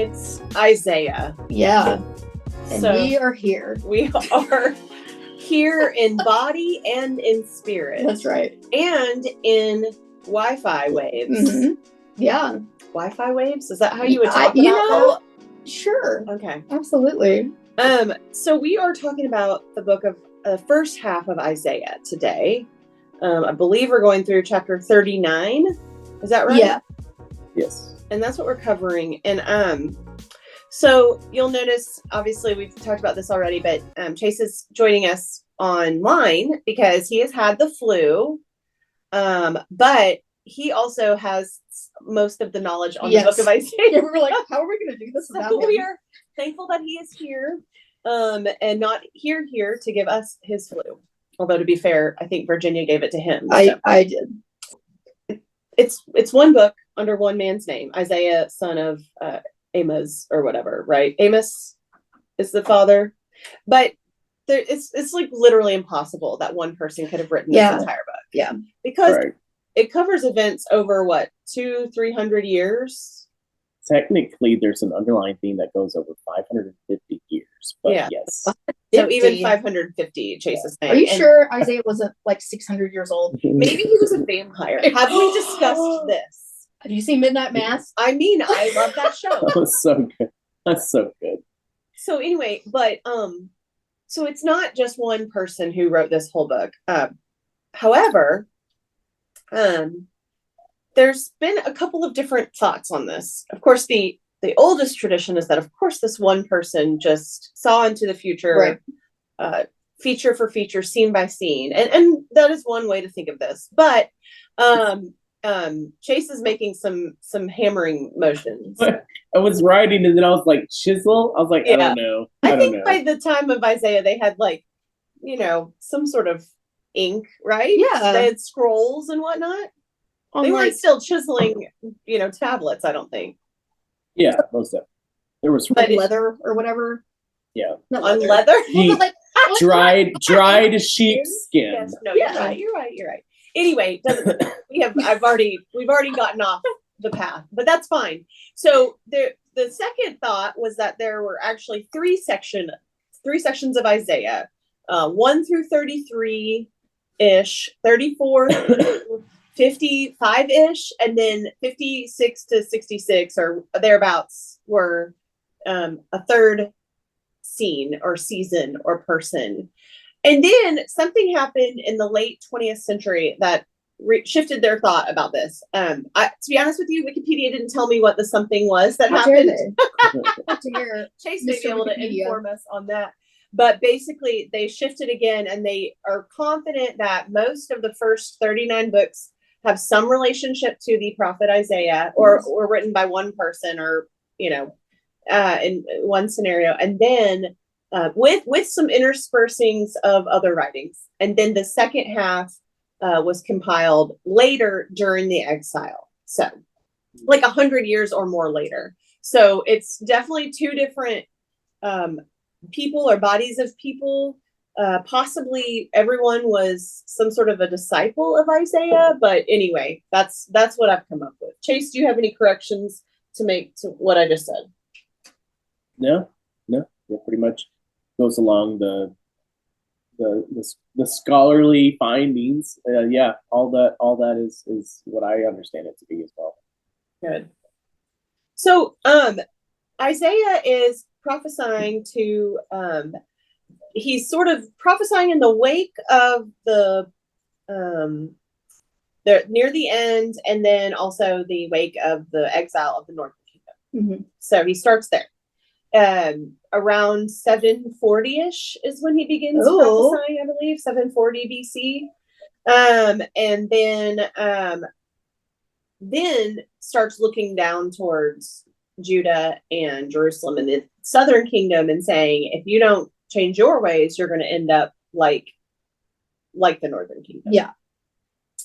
It's Isaiah. Yeah. And So we are here. we are here in body and in spirit. That's right. And in Wi-Fi waves. Mm-hmm. Yeah. Wi-Fi waves? Is that how you would talk about that? Sure. Okay. Absolutely. So we are talking about the book of the first half of Isaiah today. I believe we're going through chapter 39. Is that right? Yeah. Yes. And that's what we're covering. And so you'll notice, obviously we've talked about this already, but Chase is joining us online because he has had the flu. But he also has most of the knowledge on the book of Isaiah. Yeah, we were like, how are we going to do this without him? We are thankful that he is here, and not here to give us his flu. Although to be fair, I think Virginia gave it to him. So. I did. It's one book under one man's name, Isaiah, son of Amos or whatever, right? Amos is the father, but it's like literally impossible that one person could have written this entire book. Yeah, because it covers events over what 200-300 years. Technically, there's an underlying theme that goes over 550 years. But yes. So even 550, Chase is saying. Are you sure Isaiah wasn't like 600 years old? Maybe he was a vampire. Have we discussed this? Have you seen Midnight Mass? I mean, I love that show. That was so good. That's so good. So anyway, but so it's not just one person who wrote this whole book. However, there's been a couple of different thoughts on this. Of course, the oldest tradition is that, of course, this one person just saw into the future, feature for feature, scene by scene. And that is one way to think of this. But Chase is making some hammering motions. I was writing and then I was like, chisel? I was like, I don't know. I think by the time of Isaiah, they had some sort of ink, right? Yeah. They had scrolls and whatnot. They weren't still chiseling, tablets, I don't think. Yeah, most of it. There was leather or whatever. Yeah. Not on leather? Dried sheepskin. Yes, no, you're right. Anyway, we've already gotten off the path, but that's fine. So the second thought was that there were actually three sections of Isaiah, 1 through 33-ish, 34 through 55-ish, and then 56 to 66 or thereabouts were a third scene or season or person. And then something happened in the late 20th century that shifted their thought about this. To be honest with you, Wikipedia didn't tell me what the something was that happened. Chase may be able to inform us on that. But basically, they shifted again, and they are confident that most of the first 39 books have some relationship to the prophet Isaiah, or written by one person, or in one scenario, and then with some interspersings of other writings. And then the second half was compiled later during the exile, so like 100 years or more later. So it's definitely two different people or bodies of people. Possibly everyone was some sort of a disciple of Isaiah, but anyway, that's what I've come up with. Chase, do you have any corrections to make to what I just said? No, yeah, pretty much goes along the scholarly findings. All that is what I understand it to be as well. Good. So Isaiah is prophesying to he's sort of prophesying in the wake of the near the end, and then also the wake of the exile of the Northern Kingdom. Mm-hmm. So he starts there. Around 740-ish is when he begins prophesying, I believe, 740 BC. And then starts looking down towards Judah and Jerusalem and the Southern Kingdom and saying, if you don't change your ways, you're going to end up like the Northern Kingdom. Yeah.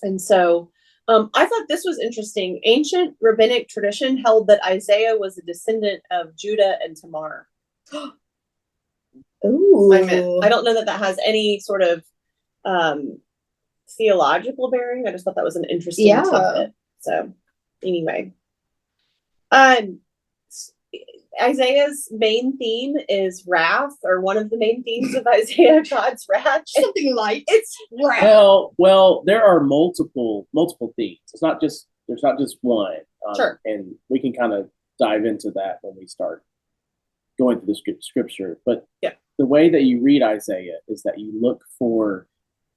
And so I thought this was interesting. Ancient rabbinic tradition held that Isaiah was a descendant of Judah and Tamar. Ooh. I don't know that has any sort of theological bearing. I just thought that was an interesting tidbit. So anyway, Isaiah's main theme is wrath, or one of the main themes of Isaiah, God's wrath. Something light. It's wrath. Well, there are multiple themes. There's not just one. Sure. And we can kind of dive into that when we start going through the scripture. But yeah, the way that you read Isaiah is that you look for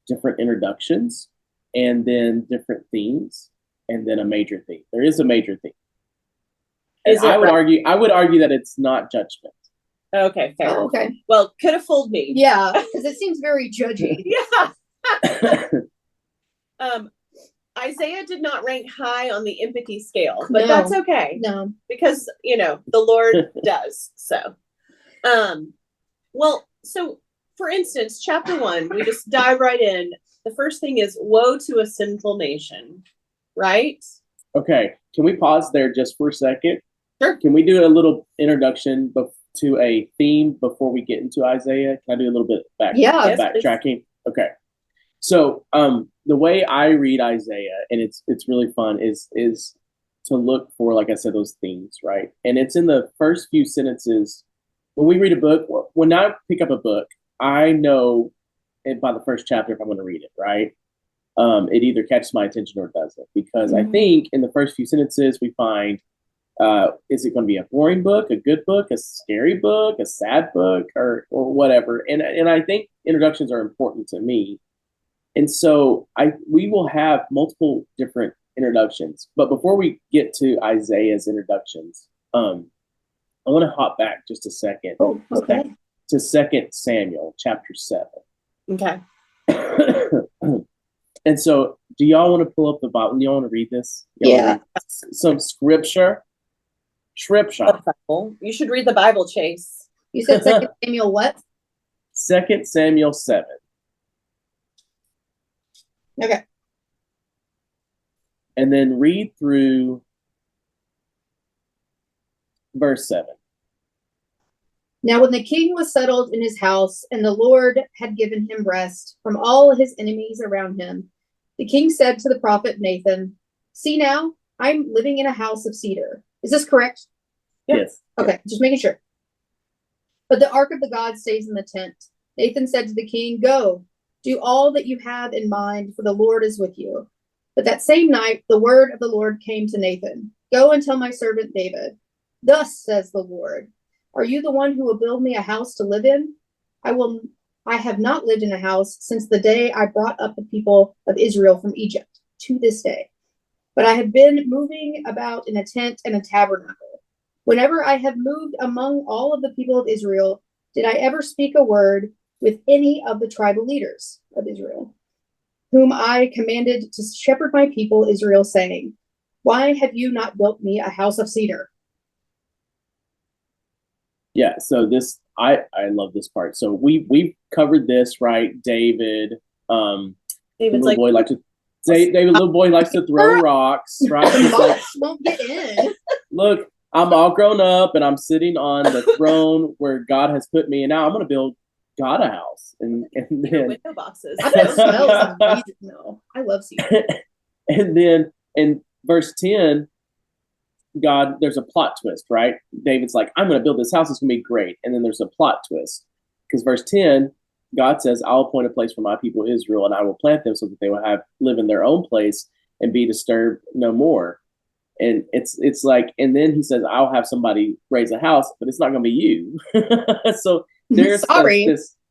different introductions and then different themes and then a major theme. There is a major theme. And I would argue that it's not judgment. Okay, fair. Oh, okay. Well, could have fooled me. Yeah, because it seems very judgy. Yeah. Isaiah did not rank high on the empathy scale, but No. that's okay. No. Because, the Lord does. So, so for instance, chapter 1, we just dive right in. The first thing is, woe to a sinful nation, right? Okay. Can we pause there just for a second? Sure. Can we do a little introduction to a theme before we get into Isaiah? Can I do a little bit backtracking? Okay. So the way I read Isaiah, and it's really fun, is to look for, like I said, those themes, right? And it's in the first few sentences. When we read a book, when I pick up a book, I know by the first chapter if I'm going to read it, right? It either catches my attention or it doesn't, because I think in the first few sentences we find, is it going to be a boring book, a good book, a scary book, a sad book, or whatever? And I think introductions are important to me. And so we will have multiple different introductions. But before we get to Isaiah's introductions, I want to hop back just a second. Oh, okay. To 2 Samuel chapter 7. Okay. And so, do y'all want to pull up the Bible? Do y'all want to read this? Yeah. Some scripture. You should read the Bible, Chase. You said 2 Samuel what? 2 Samuel 7. Okay. And then read through verse 7. Now when the king was settled in his house, and the Lord had given him rest from all his enemies around him, the king said to the prophet Nathan, "See now, I'm living in a house of cedar." Is this correct? Yes. Okay, just making sure. But the ark of the God stays in the tent. Nathan said to the king, "Go, do all that you have in mind, for the Lord is with you." But that same night, the word of the Lord came to Nathan. "Go and tell my servant David, thus says the Lord, are you the one who will build me a house to live in? I have not lived in a house since the day I brought up the people of Israel from Egypt to this day. But I have been moving about in a tent and a tabernacle. Whenever I have moved among all of the people of Israel, did I ever speak a word with any of the tribal leaders of Israel, whom I commanded to shepherd my people Israel, saying, why have you not built me a house of cedar?" Yeah, so this I love this part. So we've covered this, right? David's little boy likes to throw rocks, right? He's like, won't get in. Look, I'm all grown up and I'm sitting on the throne where God has put me, and now I'm gonna build God a house. And then window boxes. I bet it smells amazing though. I love cedar. And then in verse 10, there's a plot twist, right? David's like, I'm going to build this house. It's going to be great. And then there's a plot twist, because verse 10, God says, I'll appoint a place for my people Israel, and I will plant them so that they will live in their own place and be disturbed no more. And it's like, and then he says, I'll have somebody raise a house, but it's not going to be you. So there's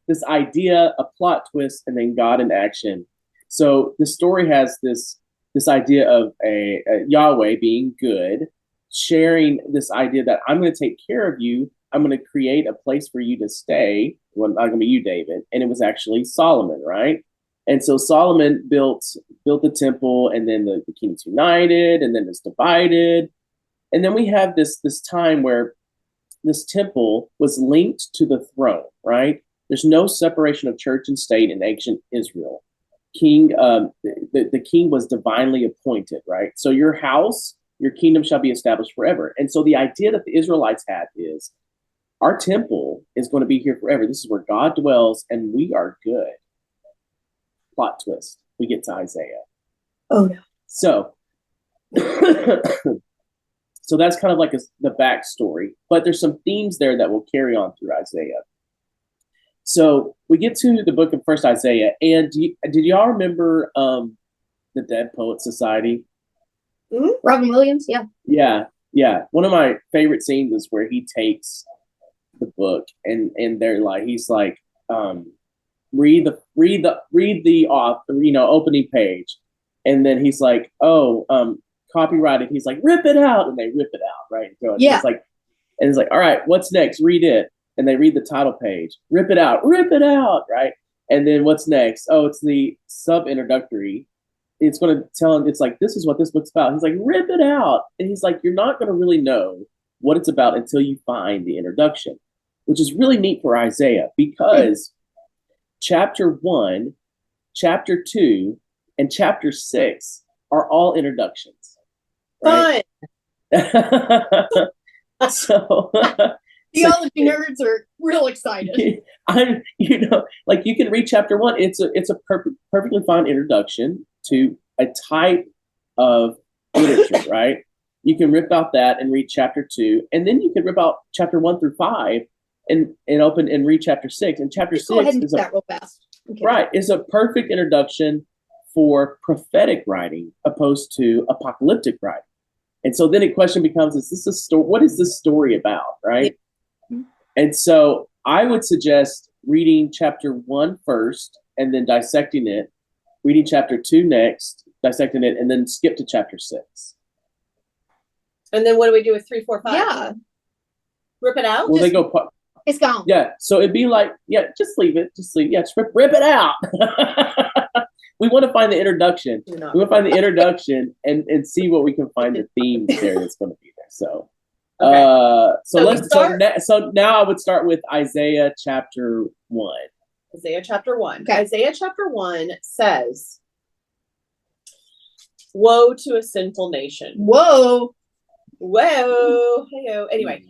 this idea, a plot twist, and then God in action. So the story has this idea of a Yahweh being good, sharing this idea that I'm going to take care of you. I'm going to create a place for you to stay. Well, not going to be you, David. And it was actually Solomon, right? And so Solomon built the temple, and then the kingdoms united, and then it's divided. And then we have this time where this temple was linked to the throne, right? There's no separation of church and state in ancient Israel. The king was divinely appointed, right? So your house, your kingdom shall be established forever. And so the idea that the Israelites had is, our temple is going to be here forever. This is where God dwells, and we are good. Plot twist. We get to Isaiah. Oh no. So so that's kind of like the backstory, but there's some themes there that will carry on through Isaiah. So we get to the book of First Isaiah, and did y'all remember the Dead Poet Society? Mm-hmm. Robin Williams, yeah. Yeah. One of my favorite scenes is where he takes the book and they're like, he's like, read the author, opening page, and then he's like, copyrighted. He's like, rip it out, and they rip it out, right? So yeah. It's like, all right, what's next? Read it, and they read the title page, rip it out, right? And then what's next? Oh, it's the sub introductory. It's going to tell him, it's like, this is what this book's about. He's like, rip it out. And he's like, you're not going to really know what it's about until you find the introduction, which is really neat for Isaiah, because chapter 1, chapter 2, and chapter 6 are all introductions. Right? Fun. So theology nerds are real excited. You can read chapter 1. It's a perfectly fine introduction to a type of literature, right? You can rip out that and read chapter 2, and then you can rip out chapter 1 through 5 and open and read chapter 6. And chapter 6 go ahead and do that real fast. Okay. Right, is a perfect introduction for prophetic writing opposed to apocalyptic writing. And so then the question becomes, is this a story? What is this story about, right? Yeah. And so I would suggest reading chapter 1 first and then dissecting it, reading chapter 2 next, dissecting it, and then skip to chapter 6. And then what do we do with 3, 4, 5? Yeah. Rip it out? Well, they go... It's gone. Yeah, so it'd be like, just leave it. Yeah, just rip it out. We want to find the introduction. We want to find the introduction and see what we can find the theme there that's going to be there. So, okay. So now I would start with Isaiah chapter 1. Isaiah chapter 1. Okay. Isaiah chapter 1 says, "Woe to a sinful nation." Whoa. Hey-o. Anyway,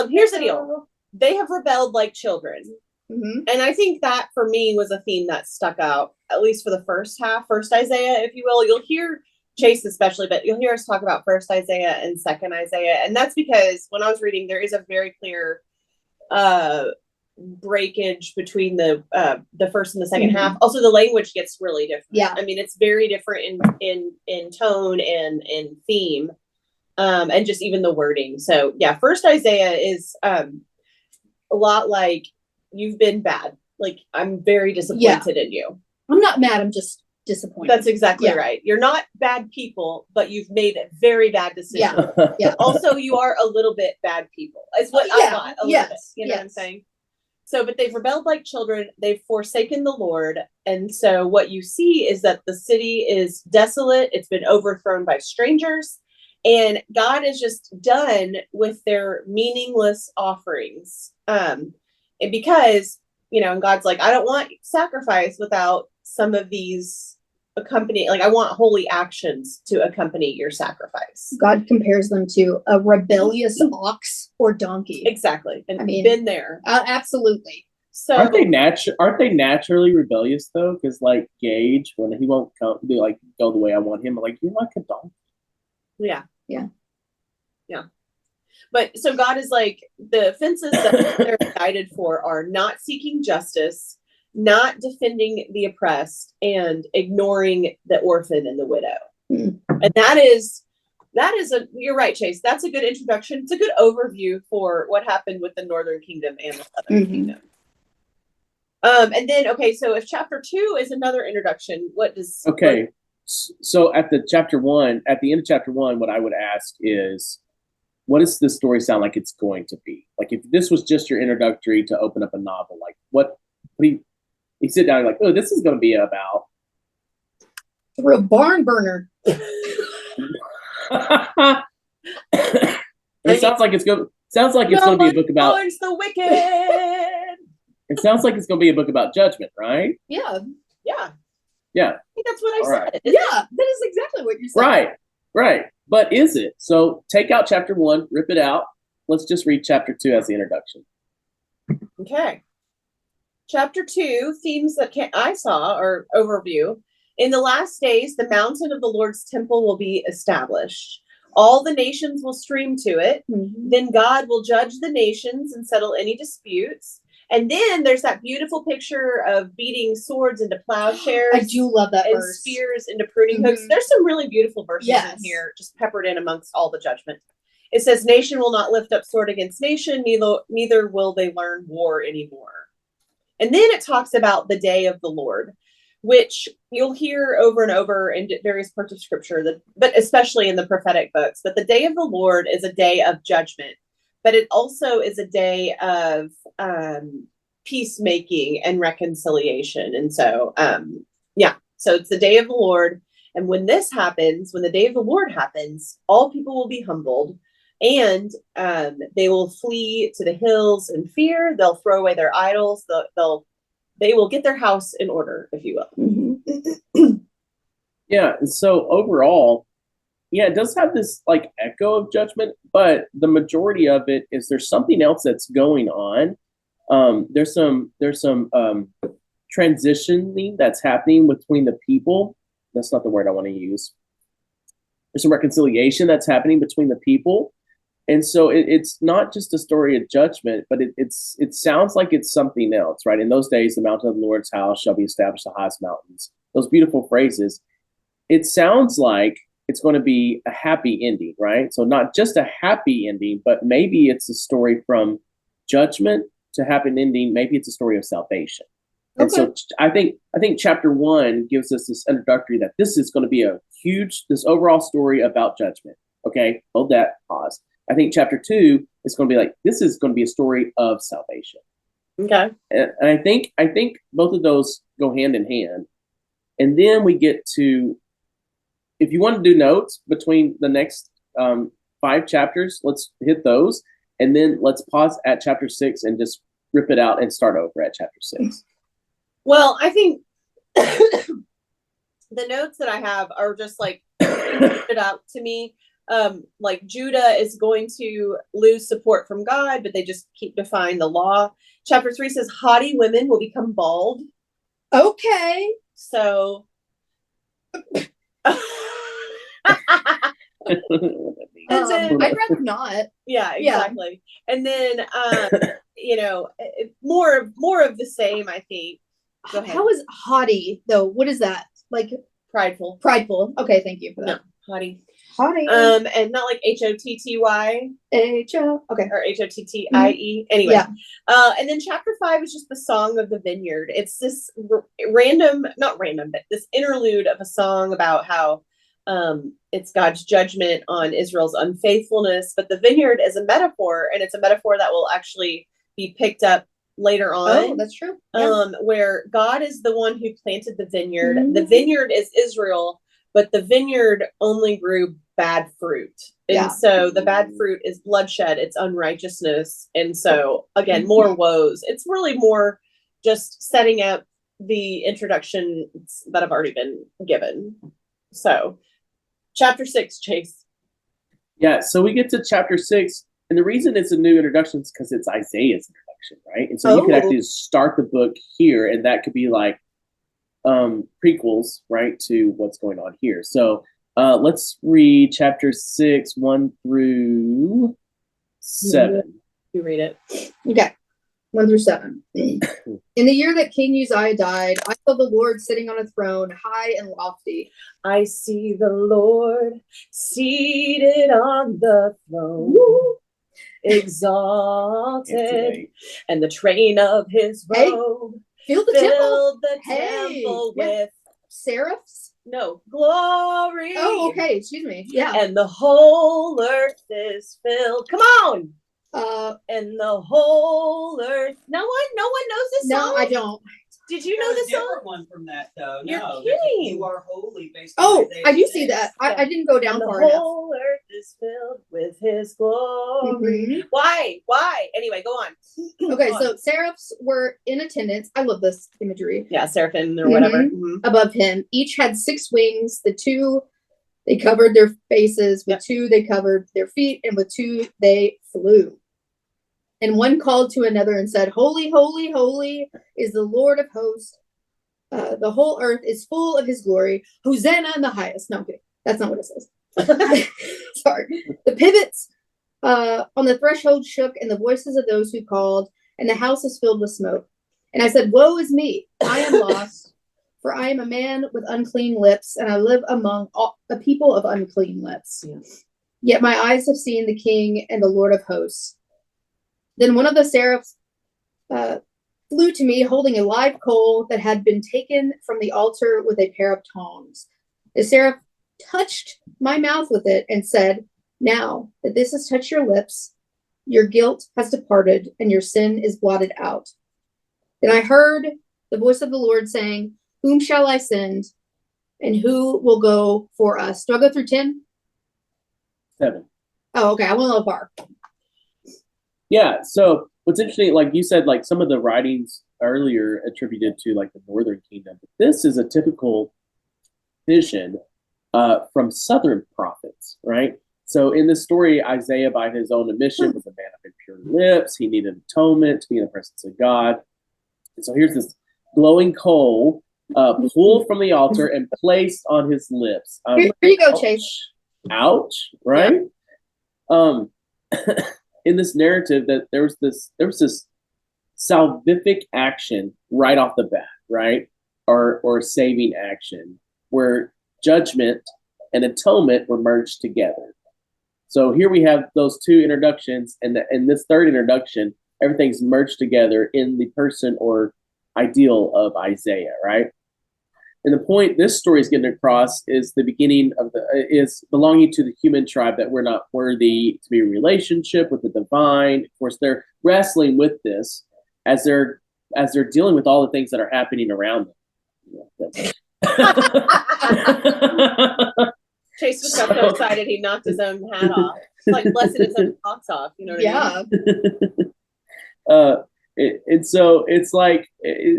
here's the deal. They have rebelled like children. Mm-hmm. And I think that for me was a theme that stuck out, at least for the first Isaiah, if you will. You'll hear Chase especially, but you'll hear us talk about first Isaiah and second Isaiah. And that's because when I was reading, there is a very clear breakage between the first and the second half. Also, the language gets really different. Yeah. I mean, it's very different in tone and in theme, and just even the wording. So yeah, first Isaiah is a lot like, you've been bad. Like, I'm very disappointed in you. I'm not mad, I'm just disappointed. That's exactly right. You're not bad people, but you've made very bad decisions. Yeah. Also, you are a little bit bad people. Is what I thought. A little bit. You know what I'm saying? So, but they've rebelled like children. They've forsaken the Lord. And so what you see is that the city is desolate. It's been overthrown by strangers. And God is just done with their meaningless offerings. And because, and God's like, I don't want sacrifice without some of these I want holy actions to accompany your sacrifice. God compares them to a rebellious ox or donkey. Exactly. And been there. Absolutely. So aren't they naturally rebellious though? Because like Gage, when he won't go the way I want him, I'm like, you're like a donkey. Yeah. Yeah. But so God is like, the offenses that they're indicted for are not seeking justice, not defending the oppressed, and ignoring the orphan and the widow. Mm. And that is you're right, Chase. That's a good introduction. It's a good overview for what happened with the Northern Kingdom and the Southern Kingdom. And then, so if chapter 2 is another introduction, so at the end of chapter 1, what I would ask is, what does this story sound like it's going to be? Like, if this was just your introductory to open up a novel, like what do you sit down and like, oh, this is going to be about a real barn burner. It sounds like it's going to be a book about the wicked. It sounds like it's going to be a book about judgment, right? Yeah. I think that's what I said. Yeah, that is exactly what you said. Right. But is it? So take out chapter 1, rip it out. Let's just read chapter 2 as the introduction. Okay. Chapter 2, themes that I saw, or overview. In the last days, the mountain of the Lord's temple will be established. All the nations will stream to it. Mhm. Then God will judge the nations and settle any disputes. And then there's that beautiful picture of beating swords into plowshares. I do love that and verse. spears into pruning hooks. Mhm. There's some really beautiful verses Yes. in here, just peppered in amongst all the judgment. It says, nation will not lift up sword against nation, neither will they learn war anymore. And then it talks about the day of the Lord, which you'll hear over and over in various parts of scripture, but especially in the prophetic books. But the day of the Lord is a day of judgment, but it also is a day of peacemaking and reconciliation. And so, so it's the day of the Lord. And when this happens, when the day of the Lord happens, all people will be humbled, and they will flee to the hills in fear. They'll throw away their idols. They will get their house in order, if you will. Mm-hmm. Yeah. And so overall, yeah, it does have this like echo of judgment, but the majority of it is there's something else that's going on. There's some transitioning that's happening between the people. That's not the word I want to use. There's some reconciliation that's happening between the people. And so it's not just a story of judgment, but it sounds like it's something else, right? In those days, the mountain of the Lord's house shall be established the highest mountains. Those beautiful phrases. It sounds like it's going to be a happy ending, right? So not just a happy ending, but maybe it's a story from judgment to happy ending. Maybe it's a story of salvation. And so I think chapter 1 gives us this introductory that this is going to be this overall story about judgment. Okay, hold that, pause. I think chapter 2 is going to be like, this is going to be a story of salvation. Okay. And I think both of those go hand in hand. And then we get to, if you want to do notes between the next 5 chapters, let's hit those. And then let's pause at chapter 6 and just rip it out and start over at chapter 6. Well, I think the notes that I have are just like it out to me. Like Judah is going to lose support from God, but they just keep defying the law. Chapter 3 says haughty women will become bald. Okay. So I'd rather not. Yeah, exactly. Yeah. And then more of the same, I think. Go ahead. How is haughty though? What is that? Like prideful. Prideful. Okay, thank you for that. No, haughty. Haughty. And not like HOTTY. H-O. Okay. Or HOTTIE. Mm-hmm. Anyway. Yeah. And then chapter 5 is just the song of the vineyard. It's this not random, but this interlude of a song about how it's God's judgment on Israel's unfaithfulness. But the vineyard is a metaphor, and it's a metaphor that will actually be picked up later on. Oh, that's true. Yeah. Where God is the one who planted the vineyard. Mm-hmm. The vineyard is Israel, but the vineyard only grew bad fruit. And so the bad fruit is bloodshed, it's unrighteousness. And so again, more woes. It's really more just setting up the introduction that have already been given. So chapter 6, Chase. Yeah, so we get to chapter 6, and the reason it's a new introduction is because it's Isaiah's introduction, right? And so you could actually start the book here, and that could be like prequels, right, to what's going on here. So let's read chapter 6, 1 through 7. You read it. Okay. 1 through 7. In the year that King Uzziah died, I saw the Lord sitting on a throne, high and lofty. I see the Lord seated on the throne, exalted, and the train of his robe filled the temple with seraphs. No, glory. Oh, okay. Excuse me. Yeah. And the whole earth is filled. Come on. And the whole earth. No one knows this song? No, I don't. Did you know this song? One from that though. You're no, kidding. You are holy. Based on Isaiah I do 6. see that. Yeah. I didn't go down far enough. enough. The whole earth is filled with his glory. Mm-hmm. Why? Anyway, go on. Okay, so seraphs were in attendance. I love this imagery. Yeah, seraphim or whatever. Mm-hmm. Above him. Each had 6 wings. The 2, they covered their faces. With 2, they covered their feet. And with 2, they flew. And one called to another and said, Holy, holy, holy is the Lord of hosts. The whole earth is full of his glory. Hosanna in the highest. No, I'm kidding. That's not what it says. Sorry. The pivots on the threshold shook, and the voices of those who called, and the house was filled with smoke. And I said, woe is me, I am lost, for I am a man with unclean lips, and I live among a people of unclean lips. Yeah. Yet my eyes have seen the King and the Lord of hosts. Then one of the seraphs flew to me, holding a live coal that had been taken from the altar with a pair of tongs. The seraph touched my mouth with it and said, now that this has touched your lips, your guilt has departed and your sin is blotted out. Then I heard the voice of the Lord saying, whom shall I send, and who will go for us? Do I go through 10? 7. Oh, okay. I went a little far. Yeah. So what's interesting, like you said, like some of the writings earlier attributed to like the northern kingdom, but this is a typical vision from southern prophets, right? So in this story, Isaiah, by his own admission, was a man of impure lips. He needed atonement to be in the presence of God. And so here's this glowing coal pulled from the altar and placed on his lips. Here you go, ouch, Chase. Ouch, right? Yeah. In this narrative, that there was this salvific action right off the bat, right? Or saving action, where judgment and atonement were merged together. So here we have those two introductions, and in this third introduction, everything's merged together in the person or ideal of Isaiah, right? And the point this story is getting across is the beginning of is belonging to the human tribe, that we're not worthy to be in relationship with the divine. Of course, they're wrestling with this as they're dealing with all the things that are happening around them. Chase was so excited he knocked his own hat off. Like blessing his own socks off. You know what I mean? And so it's like,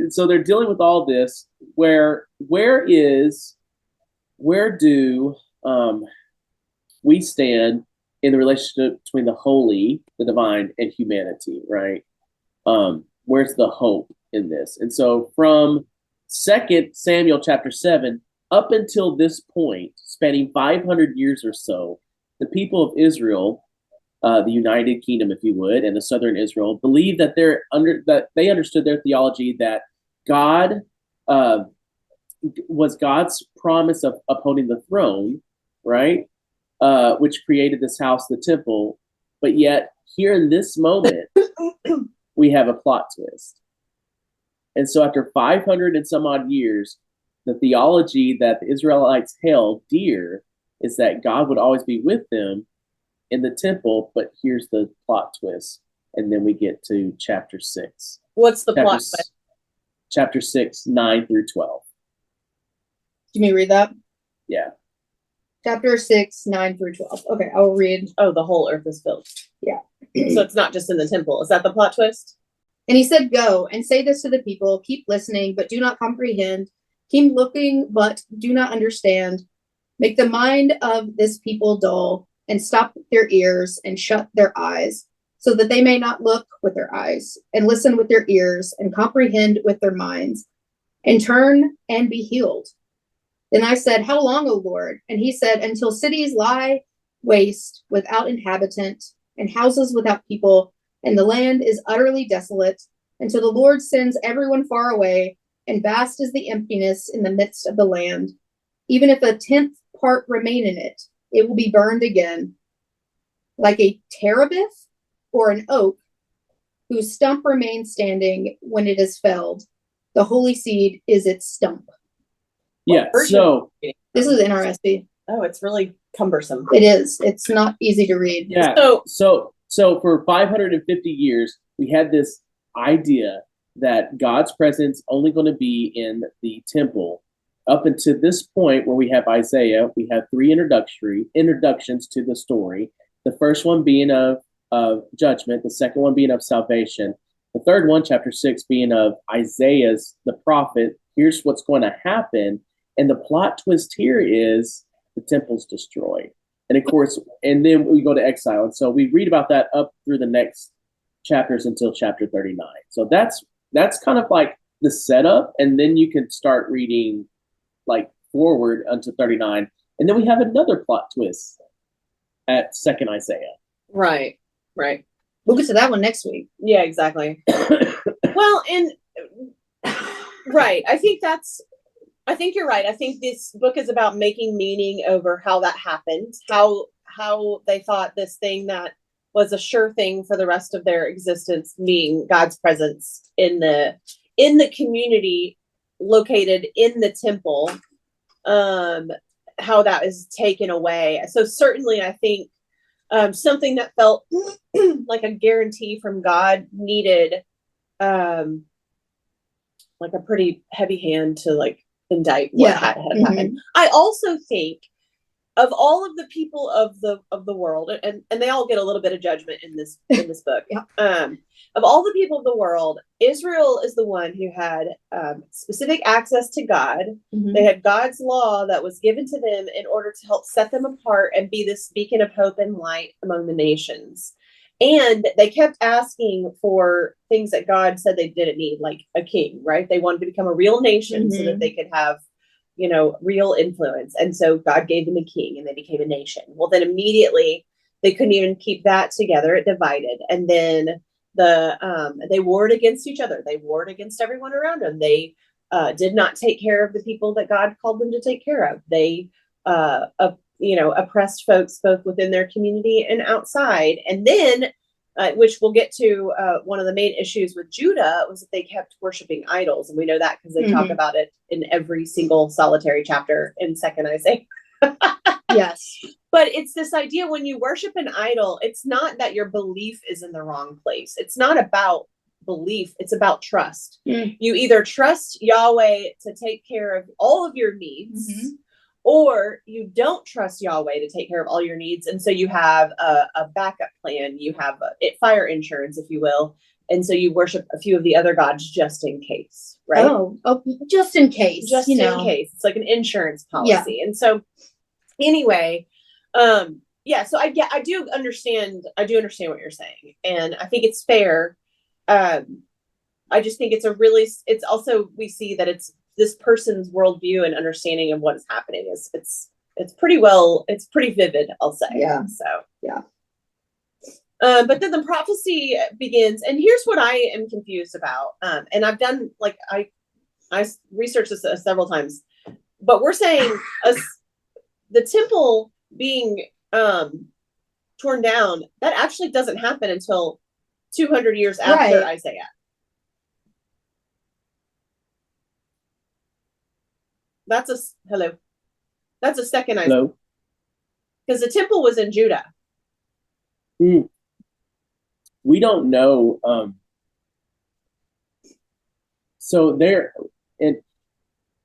so they're dealing with all this. Where do we stand in the relationship between the holy, the divine, and humanity, right? Where's the hope in this? And so from 2 Samuel chapter 7 up until this point, spanning 500 years or so, the people of Israel, the United Kingdom, if you would, and the Southern Israel, believed that they understood their theology that God was God's promise of upholding the throne, right? Which created this house, the temple. But yet, here in this moment, we have a plot twist. And so after 500 and some odd years, the theology that the Israelites held dear is that God would always be with them in the temple, but here's the plot twist. And then we get to chapter 6. What's the plot twist? Chapter 6, 9 through 12. Can you read that? Yeah. Chapter 6, 9 through 12. Okay, I will read. Oh, the whole earth is filled. Yeah. So it's not just in the temple. Is that the plot twist? And he said, go and say this to the people. Keep listening, but do not comprehend. Keep looking, but do not understand. Make the mind of this people dull, and stop their ears and shut their eyes, so that they may not look with their eyes, and listen with their ears, and comprehend with their minds, and turn and be healed. Then I said, how long, O Lord? And he said, until cities lie waste without inhabitant, and houses without people, and the land is utterly desolate, until the Lord sends everyone far away, and vast is the emptiness in the midst of the land. Even if a 10th part remain in it, it will be burned again. Like a terebinth or an oak, whose stump remains standing when it is felled. The holy seed is its stump. Yeah, so this is NRSV. Oh, it's really cumbersome. It is. It's not easy to read. Yeah. So for 550 years, we had this idea that God's presence only going to be in the temple. Up until this point where we have Isaiah, we have 3 introductions to the story. The first one being of judgment, the second one being of salvation, the third one, chapter 6, being of Isaiah's, the prophet. Here's what's going to happen. And the plot twist here is the temple's destroyed. And of course, and then we go to exile. And so we read about that up through the next chapters until chapter 39. So that's kind of like the setup. And then you can start reading like forward unto 39. And then we have another plot twist at second Isaiah. Right. We'll get to that one next week. Yeah, exactly. Well, and right. I think you're right. I think this book is about making meaning over how that happened, how they thought this thing that was a sure thing for the rest of their existence, being God's presence in the community located in the temple, how that is taken away. So certainly I think something that felt like a guarantee from God needed like a pretty heavy hand to like indict what had happened. I also think of all of the people of the world, and they all get a little bit of judgment in this book. Of all the people of the world, Israel is the one who had specific access to God. They had God's law that was given to them in order to help set them apart and be this beacon of hope and light among the nations. And they kept asking for things that God said they didn't need, like a king, right? They wanted to become a real nation so that they could have, real influence. And so God gave them a king and they became a nation. Well, then immediately they couldn't even keep that together. It divided. And then they warred against each other. They warred against everyone around them. They did not take care of the people that God called them to take care of. They, oppressed folks both within their community and outside. And then, which we'll get to, one of the main issues with Judah was that they kept worshiping idols. And we know that because they talk about it in every single solitary chapter in second Isaiah. Yes. But it's this idea when you worship an idol, it's not that your belief is in the wrong place. It's not about belief. It's about trust. You either trust Yahweh to take care of all of your needs, or you don't trust Yahweh to take care of all your needs. And so you have a backup plan. You have fire insurance, if you will. And so you worship a few of the other gods just in case, right? Oh, just in case. Just in case. It's like an insurance policy. Yeah. And so anyway, so I do understand what you're saying. And I think it's fair. I just think it's also, we see that it's this person's worldview and understanding of what is happening it's pretty vivid, I'll say. Yeah. So, yeah. But then the prophecy begins, and here's what I am confused about. And I've done, like, I researched this several times, but we're saying the temple being torn down, that actually doesn't happen until 200 years after Isaiah. That's a second Isaiah. Hello. Because the temple was in Judah. We don't know. So when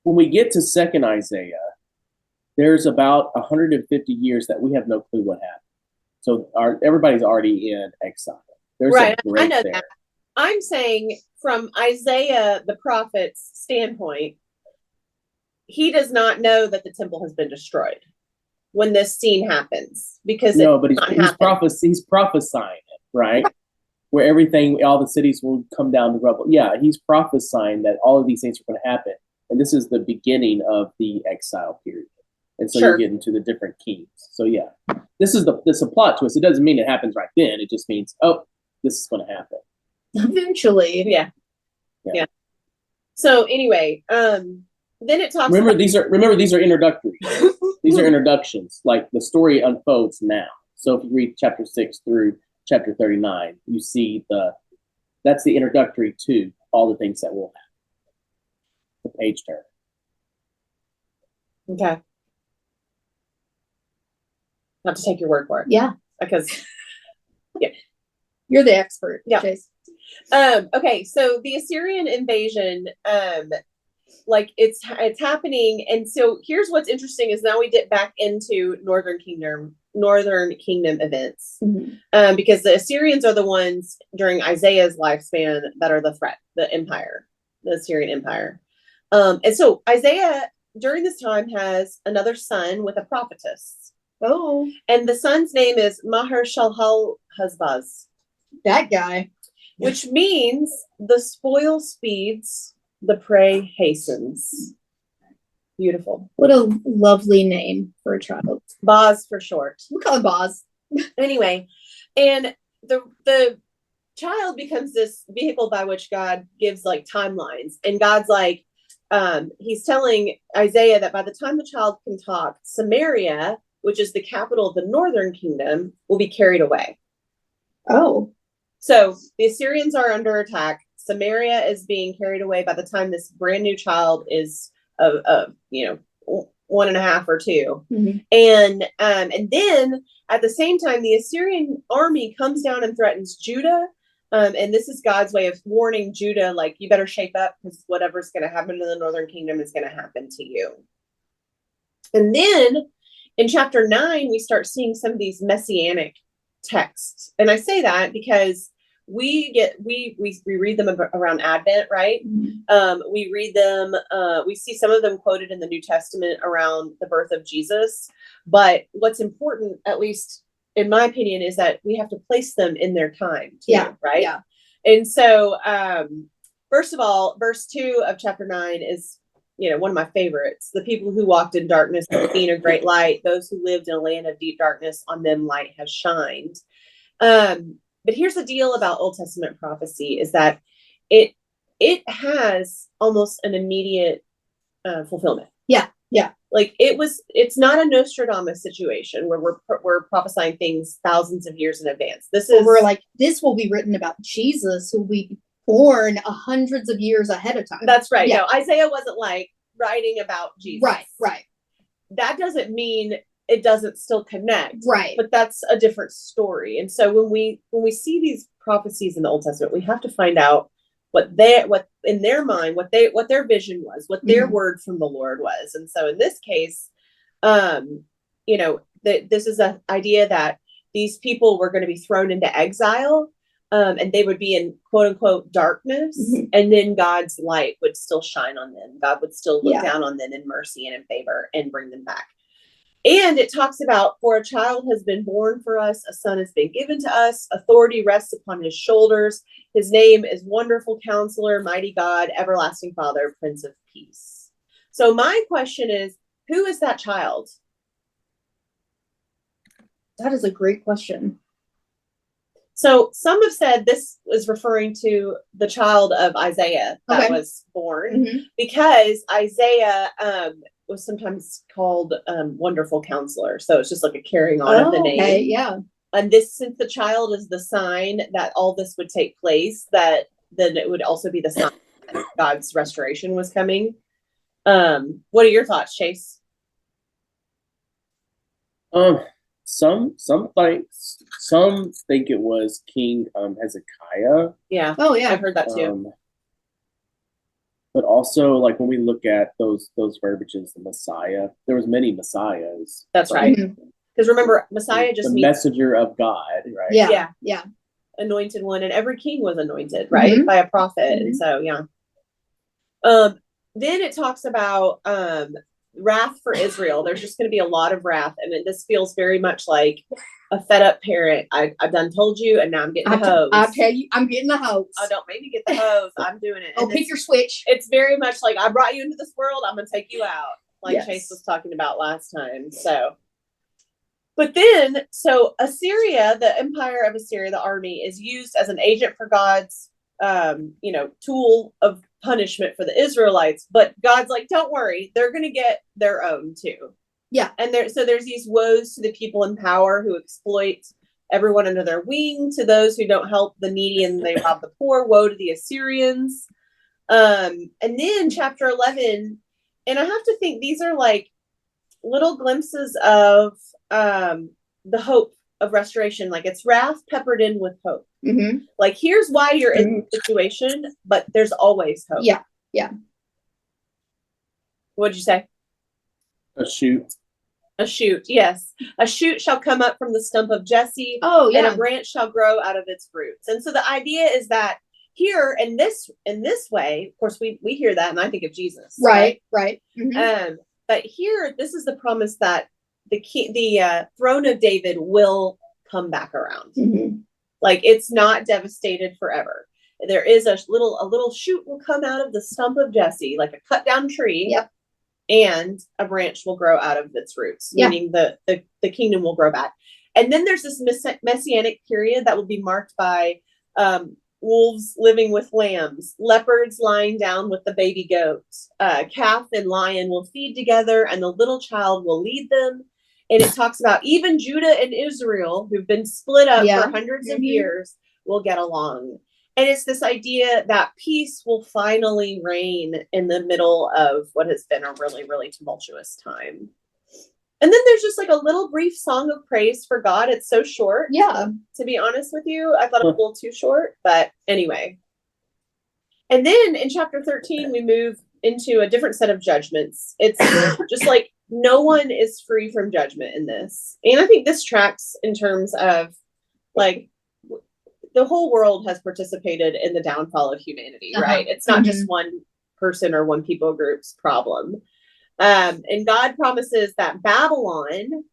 we get to second Isaiah, there's about 150 years that we have no clue what happened. So everybody's already in exile. There's right. A break I know there. that. I'm saying from Isaiah the prophet's standpoint, he does not know that the temple has been destroyed when this scene happens, because he's prophesying it, right? Where all the cities will come down to rubble. Yeah, he's prophesying that all of these things are going to happen, and this is the beginning of the exile period. And so you get into the different kings. So yeah, this is a plot twist. It doesn't mean it happens right then. It just means, this is going to happen eventually. Yeah. So anyway, then it talks. Remember, these are introductory. These are introductions. Like, the story unfolds now. So if you read chapter 6 through chapter 39, you see that's the introductory to all the things that will happen. The page turn. Okay. Not to take your word for it. Yeah. Because you're the expert. Yeah. Chase. Okay, so the Assyrian invasion, it's happening, and so here's what's interesting is now we get back into Northern Kingdom events, because the Assyrians are the ones during Isaiah's lifespan that are the threat, the Assyrian Empire, and so Isaiah during this time has another son with a prophetess. Oh, and the son's name is Maher-shalal-Hash-Baz. That guy. Which means the spoil speeds, the prey hastens. Beautiful. What a lovely name for a child. Boz for short. We'll call him Boz. Anyway, and the child becomes this vehicle by which God gives like timelines, and God's like, he's telling Isaiah that by the time the child can talk, Samaria, which is the capital of the northern kingdom, will be carried away. Oh. So the Assyrians are under attack. Samaria is being carried away by the time this brand new child is you know, 1.5 or 2. Mm-hmm. And then at the same time, the Assyrian army comes down and threatens Judah. And this is God's way of warning Judah, like, you better shape up, because whatever's going to happen to the northern kingdom is going to happen to you. And then in chapter 9, we start seeing some of these messianic texts. And I say that because we read them around Advent, right? Mm-hmm. We read them, we see some of them quoted in the New Testament around the birth of Jesus. But what's important, at least in my opinion, is that we have to place them in their time too, Yeah. right? Yeah. And so, first of all, verse 2 of chapter 9 is, you know, one of my favorites. The people who walked in darkness have seen a great light. Those who lived in a land of deep darkness, on them light has shined. But here's the deal about Old Testament prophecy, is that it has almost an immediate fulfillment. Yeah. Yeah. Like it's not a Nostradamus situation where we're prophesying things thousands of years in advance. We're like, this will be written about Jesus, who will be born hundreds of years ahead of time. That's right. Yeah. No, Isaiah wasn't like writing about Jesus. Right. That doesn't mean it doesn't still connect. Right. But that's a different story. And so when we see these prophecies in the Old Testament, we have to find out what in their mind, what their vision was, what their word from the Lord was. And so in this case, you know, this is an idea that these people were going to be thrown into exile, and they would be in quote unquote darkness, and then God's light would still shine on them. God would still look down on them in mercy and in favor and bring them back. And it talks about, for a child has been born for us, a son has been given to us, authority rests upon his shoulders. His name is Wonderful Counselor, Mighty God, Everlasting Father, Prince of Peace. So my question is, who is that child? That is a great question. So some have said this is referring to the child of Isaiah that was born, because Isaiah was sometimes called Wonderful Counselor. So it's just like a carrying on of the name. Okay, yeah. And this, since the child is the sign that all this would take place, that then it would also be the sign that God's restoration was coming. What are your thoughts, Chase? Some think it was King Hezekiah. Yeah. Oh yeah, I've heard that too. But also, like, when we look at those verbiages, the Messiah, there was many Messiahs. That's right. Because remember, Messiah just means messenger of God, right? Yeah. Anointed one, and every king was anointed, right, by a prophet. And so, then it talks about wrath for Israel. There's just going to be a lot of wrath, and this feels very much like a fed up parent. I've done told you, and now I'm getting the hose. I'll tell you, I'm getting the hose. Oh, don't make me get the hose. I'm doing it. Oh, pick your switch. It's very much like, I brought you into this world, I'm going to take you out, like Chase was talking about last time. So, but then, so Assyria, the empire of Assyria, the army, is used as an agent for God's, tool of punishment for the Israelites. But God's like, don't worry, they're going to get their own too. Yeah. And there's these woes to the people in power who exploit everyone under their wing, to those who don't help the needy and they rob the poor. Woe to the Assyrians. And then chapter 11, and I have to think these are like little glimpses of the hope of restoration. Like, it's wrath peppered in with hope. Like, here's why you're in the situation, but there's always hope. Yeah. What'd you say? A shoot. A shoot, yes. A shoot shall come up from the stump of Jesse. Oh, yeah. And a branch shall grow out of its roots. And so the idea is that here, in this way, of course, we hear that, and I think of Jesus. Right. But here, this is the promise that the throne of David will come back around. Like, it's not devastated forever. There is a little shoot will come out of the stump of Jesse, like a cut down tree. Yep. and a branch will grow out of its roots, Yeah. meaning the kingdom will grow back. And then there's this messianic period that will be marked by wolves living with lambs, leopards lying down with the baby goats, calf and lion will feed together, and the little child will lead them. And it talks about even Judah and Israel, who've been split up Yeah. for hundreds of Mhm. years, will get along. And it's this idea that peace will finally reign in the middle of what has been a really, really tumultuous time. And then there's just like a little brief song of praise for God. It's so short. Yeah. To be honest with you, I thought it was a little too short, but anyway. And then in chapter 13, we move into a different set of judgments. It's just like no one is free from judgment in this. And I think this tracks in terms of like the whole world has participated in the downfall of humanity, right? It's not just one person or one people group's problem. And God promises that Babylon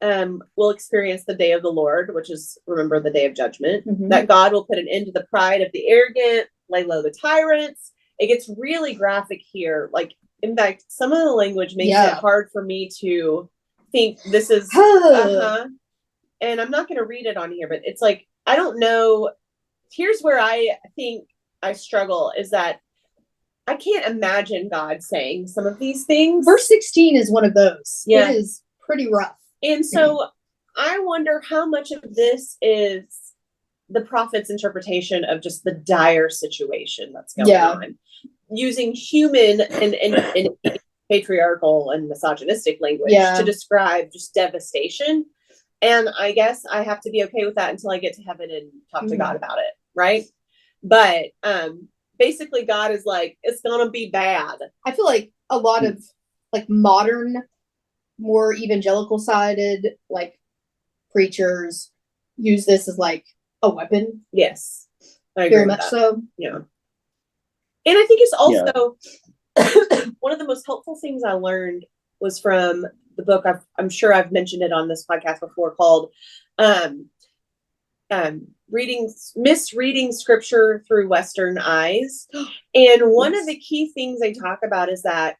will experience the day of the Lord, which is, remember, the day of judgment, that God will put an end to the pride of the arrogant, lay low the tyrants. It gets really graphic here. Like, in fact, some of the language makes it hard for me to think this is, and I'm not going to read it on here, but it's like, I don't know. Here's where I think I struggle is that I can't imagine God saying some of these things. Verse 16 is one of those. Yeah. It is pretty rough. And so I wonder how much of this is the prophet's interpretation of just the dire situation that's going on, using human and patriarchal and misogynistic language to describe just devastation. And I guess I have to be okay with that until I get to heaven and talk to God about it, right? But basically God is like, it's gonna be bad. I feel like a lot of like modern, more evangelical sided like preachers use this as like a weapon. Yes, I agree very with much that. so. Yeah, and I think it's also one of the most helpful things I learned was from the book. I'm sure I've mentioned it on this podcast before, called Misreading Scripture Through Western Eyes. And one of the key things they talk about is that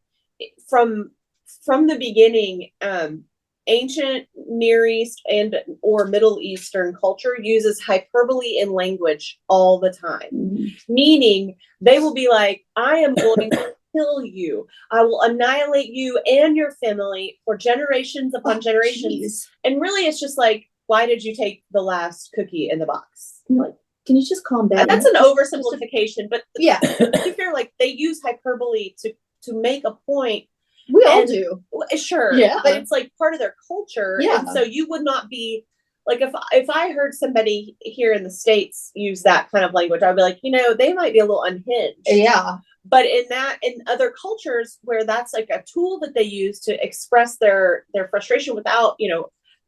from the beginning, ancient Near East and or Middle Eastern culture uses hyperbole in language all the time, meaning they will be like, I am going to kill you. I will annihilate you and your family for generations upon generations. Geez. And really, it's just like, why did you take the last cookie in the box? Like, can you just calm down? That's an oversimplification, but to be fair, like they use hyperbole to make a point. We all do. Sure. Yeah. But it's like part of their culture. Yeah. And so you would not be like, if I heard somebody here in the States use that kind of language, I'd be like, they might be a little unhinged. Yeah. But in other cultures where that's like a tool that they use to express their frustration without,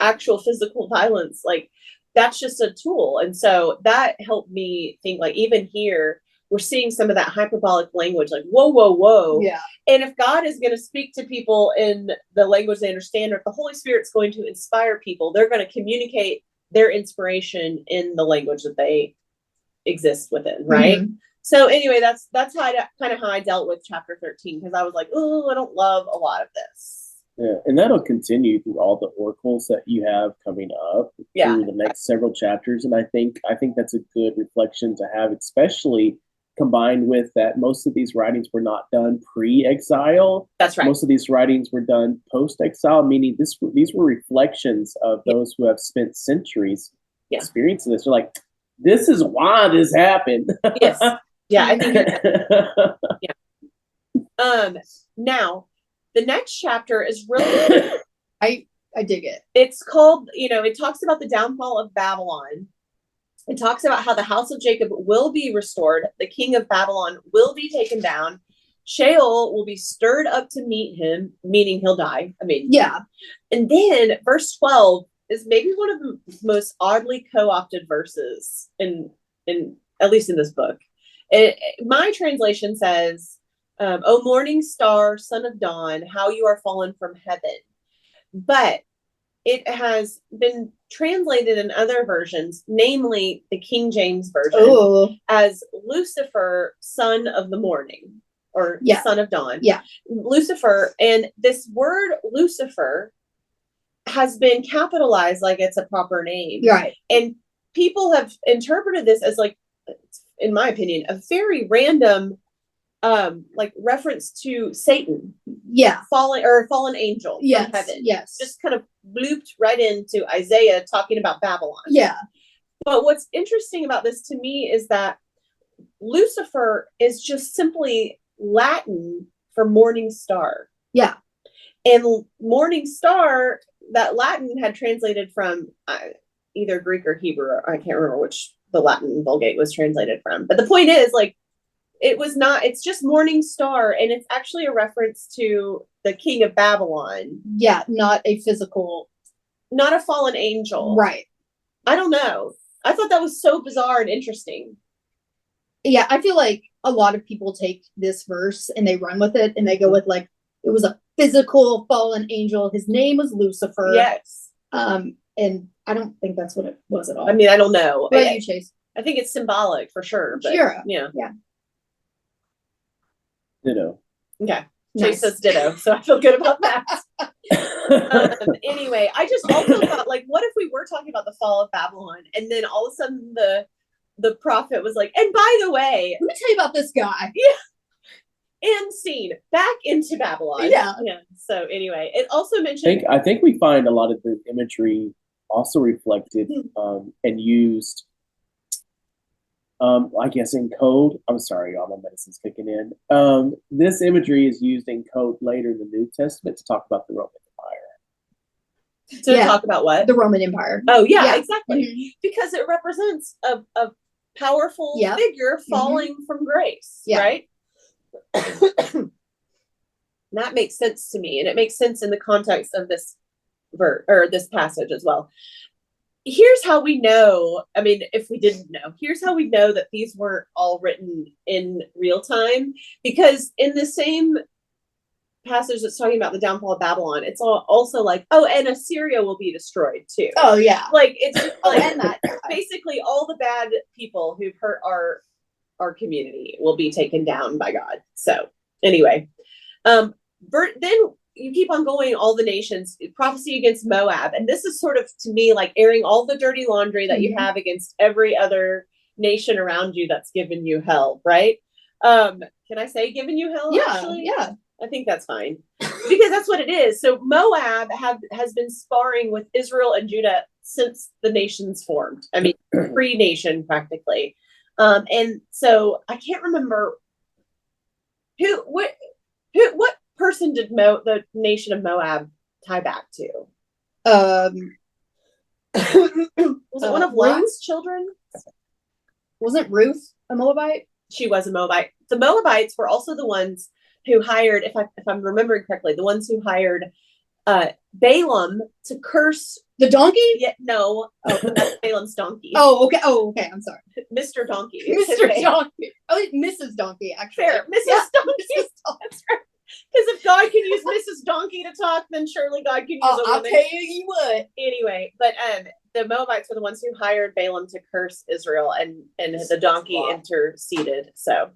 actual physical violence, like that's just a tool. And so that helped me think, like, even here, we're seeing some of that hyperbolic language, like, whoa, whoa, whoa. Yeah. And if God is going to speak to people in the language they understand, or if the Holy Spirit's going to inspire people, they're going to communicate their inspiration in the language that they exist within, right? So anyway, that's how I dealt with chapter 13, because I was like, oh, I don't love a lot of this. Yeah, and that'll continue through all the oracles that you have coming up through the next several chapters. And I think that's a good reflection to have, especially combined with that most of these writings were not done pre-exile. That's right. Most of these writings were done post-exile, meaning these were reflections of those who have spent centuries experiencing this. They're like, this is why this happened. Yes. Yeah, I think now the next chapter is really I dig it. It's called, it talks about the downfall of Babylon. It talks about how the house of Jacob will be restored. The king of Babylon will be taken down. Sheol will be stirred up to meet him, meaning he'll die. And then verse 12 is maybe one of the most oddly co-opted verses in at least in this book. My translation says, O morning star, son of dawn, how you are fallen from heaven. But it has been translated in other versions, namely the King James version, as Lucifer, son of the morning. or Yeah. son of dawn. Yeah. Lucifer, and this word Lucifer has been capitalized like it's a proper name. Right. And people have interpreted this as like, in my opinion, a very random like reference to Satan. Yeah. Fallen angel Yes. from heaven. Yes. Just kind of blooped right into Isaiah talking about Babylon. Yeah. But what's interesting about this to me is that Lucifer is just simply Latin for morning star. Yeah. And morning star, that Latin had translated from either Greek or Hebrew. I can't remember which the Latin Vulgate was translated from. But the point is, like, it's just morning star, and it's actually a reference to the king of Babylon. Yeah, not a physical. Not a fallen angel. Right. I don't know. I thought that was so bizarre and interesting. Yeah, I feel like a lot of people take this verse and they run with it and they go with like, it was a physical fallen angel. His name was Lucifer. Yes. And I don't think that's what it was at all. I mean, I don't know. What about you, Chase? I think it's symbolic for sure. But Sure. yeah. Ditto. Okay. Nice. Chase says ditto, so I feel good about that. Anyway, I just also thought, like, what if we were talking about the fall of Babylon, and then all of a sudden the prophet was like, and by the way, Let me tell you about this guy. and scene back into Babylon. Yeah. So anyway, it also mentioned. I think we find a lot of the imagery also reflected and used. I guess in code. I'm sorry, all my medicine's kicking in. This imagery is used in code later in the New Testament to talk about the Roman Empire. To talk about what? The Roman Empire. Oh yeah, Yeah. exactly. Mhm. Because it represents a powerful Yeah. figure falling from grace, Yeah. right? That makes sense to me, and it makes sense in the context of this this passage as well. Here's how we know. I mean, if we didn't know, here's how we know that these weren't all written in real time, because in the same passage that's talking about the downfall of Babylon, it's also like, oh, and Assyria will be destroyed too. Oh yeah. Like it's just like And that guy. basically all the bad people who've hurt our community will be taken down by God. So anyway, then you keep on going, all the nations, prophecy against Moab, and this is sort of, to me, like airing all the dirty laundry that you have against every other nation around you that's given you hell, right? Can I say given you hell? Yeah. Actually? Yeah. I think that's fine, because that's what it is. So Moab has been sparring with Israel and Judah since the nations formed. I mean, pre-nation practically. And so I can't remember what person did the nation of Moab tie back to? Was it one of Lot's children? Wasn't Ruth a Moabite? She was a Moabite. The Moabites were also the ones who hired, if I'm remembering correctly, the ones who hired Balaam to curse the donkey. Yeah, no, that's Balaam's donkey. Oh, okay. I'm sorry, Mr. Donkey. Mr. Donkey. Oh, Mrs. Donkey. Actually, Fair, Mrs. Donkey. That's right. Because if God can use Mrs. Donkey to talk, then surely God can use a woman. I'll tell you, he would. Anyway, but the Moabites were the ones who hired Balaam to curse Israel, and the donkey interceded. So,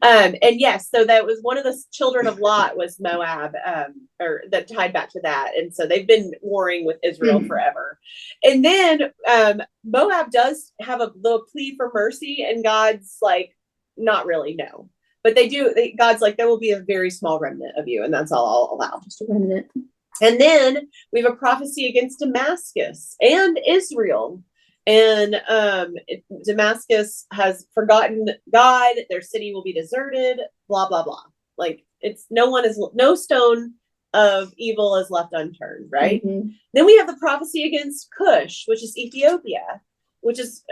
and yes, so that was one of the children of Lot was Moab, or that tied back to that, and so they've been warring with Israel forever. And then Moab does have a little plea for mercy, and God's like, not really, no. But God's like, there will be a very small remnant of you, and that's all I'll allow. Just a remnant. And then we have a prophecy against Damascus and Israel. And Damascus has forgotten God, their city will be deserted, blah, blah, blah. Like no stone of evil is left unturned, right? Mm-hmm. Then we have the prophecy against Cush, which is Ethiopia, which is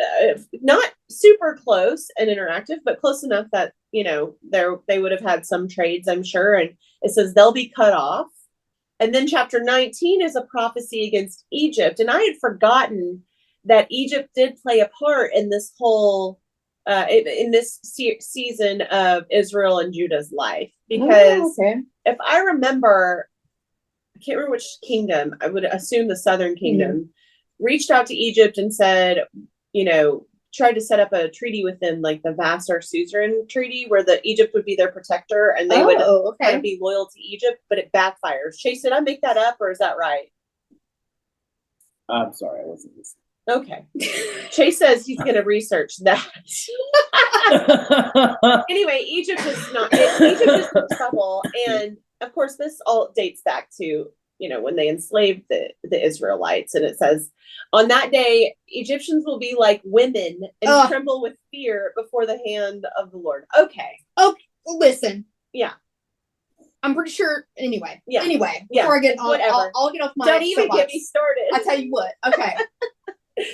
not super close and interactive, but close enough that, they would have had some trades, I'm sure. And it says they'll be cut off. And then chapter 19 is a prophecy against Egypt. And I had forgotten that Egypt did play a part in this whole, in this season of Israel and Judah's life. Because if I remember, I can't remember which kingdom, I would assume the southern kingdom, reached out to Egypt and said, tried to set up a treaty with them, like the Vassar Suzerain Treaty, where the Egypt would be their protector and they would kind of be loyal to Egypt, but it backfires. Chase, did I make that up or is that right? I'm sorry, I wasn't listening. Okay. Chase says he's going to research that. Anyway, Egypt is in trouble. And of course, this all dates back to, when they enslaved the Israelites. And it says, on that day, Egyptians will be like women and tremble with fear before the hand of the Lord. Okay. Okay. Listen. Yeah. I'm pretty sure. Anyway. Yeah. Anyway. Before I get on, whatever. I'll get off my. Don't even get me started. I'll tell you what. Okay. And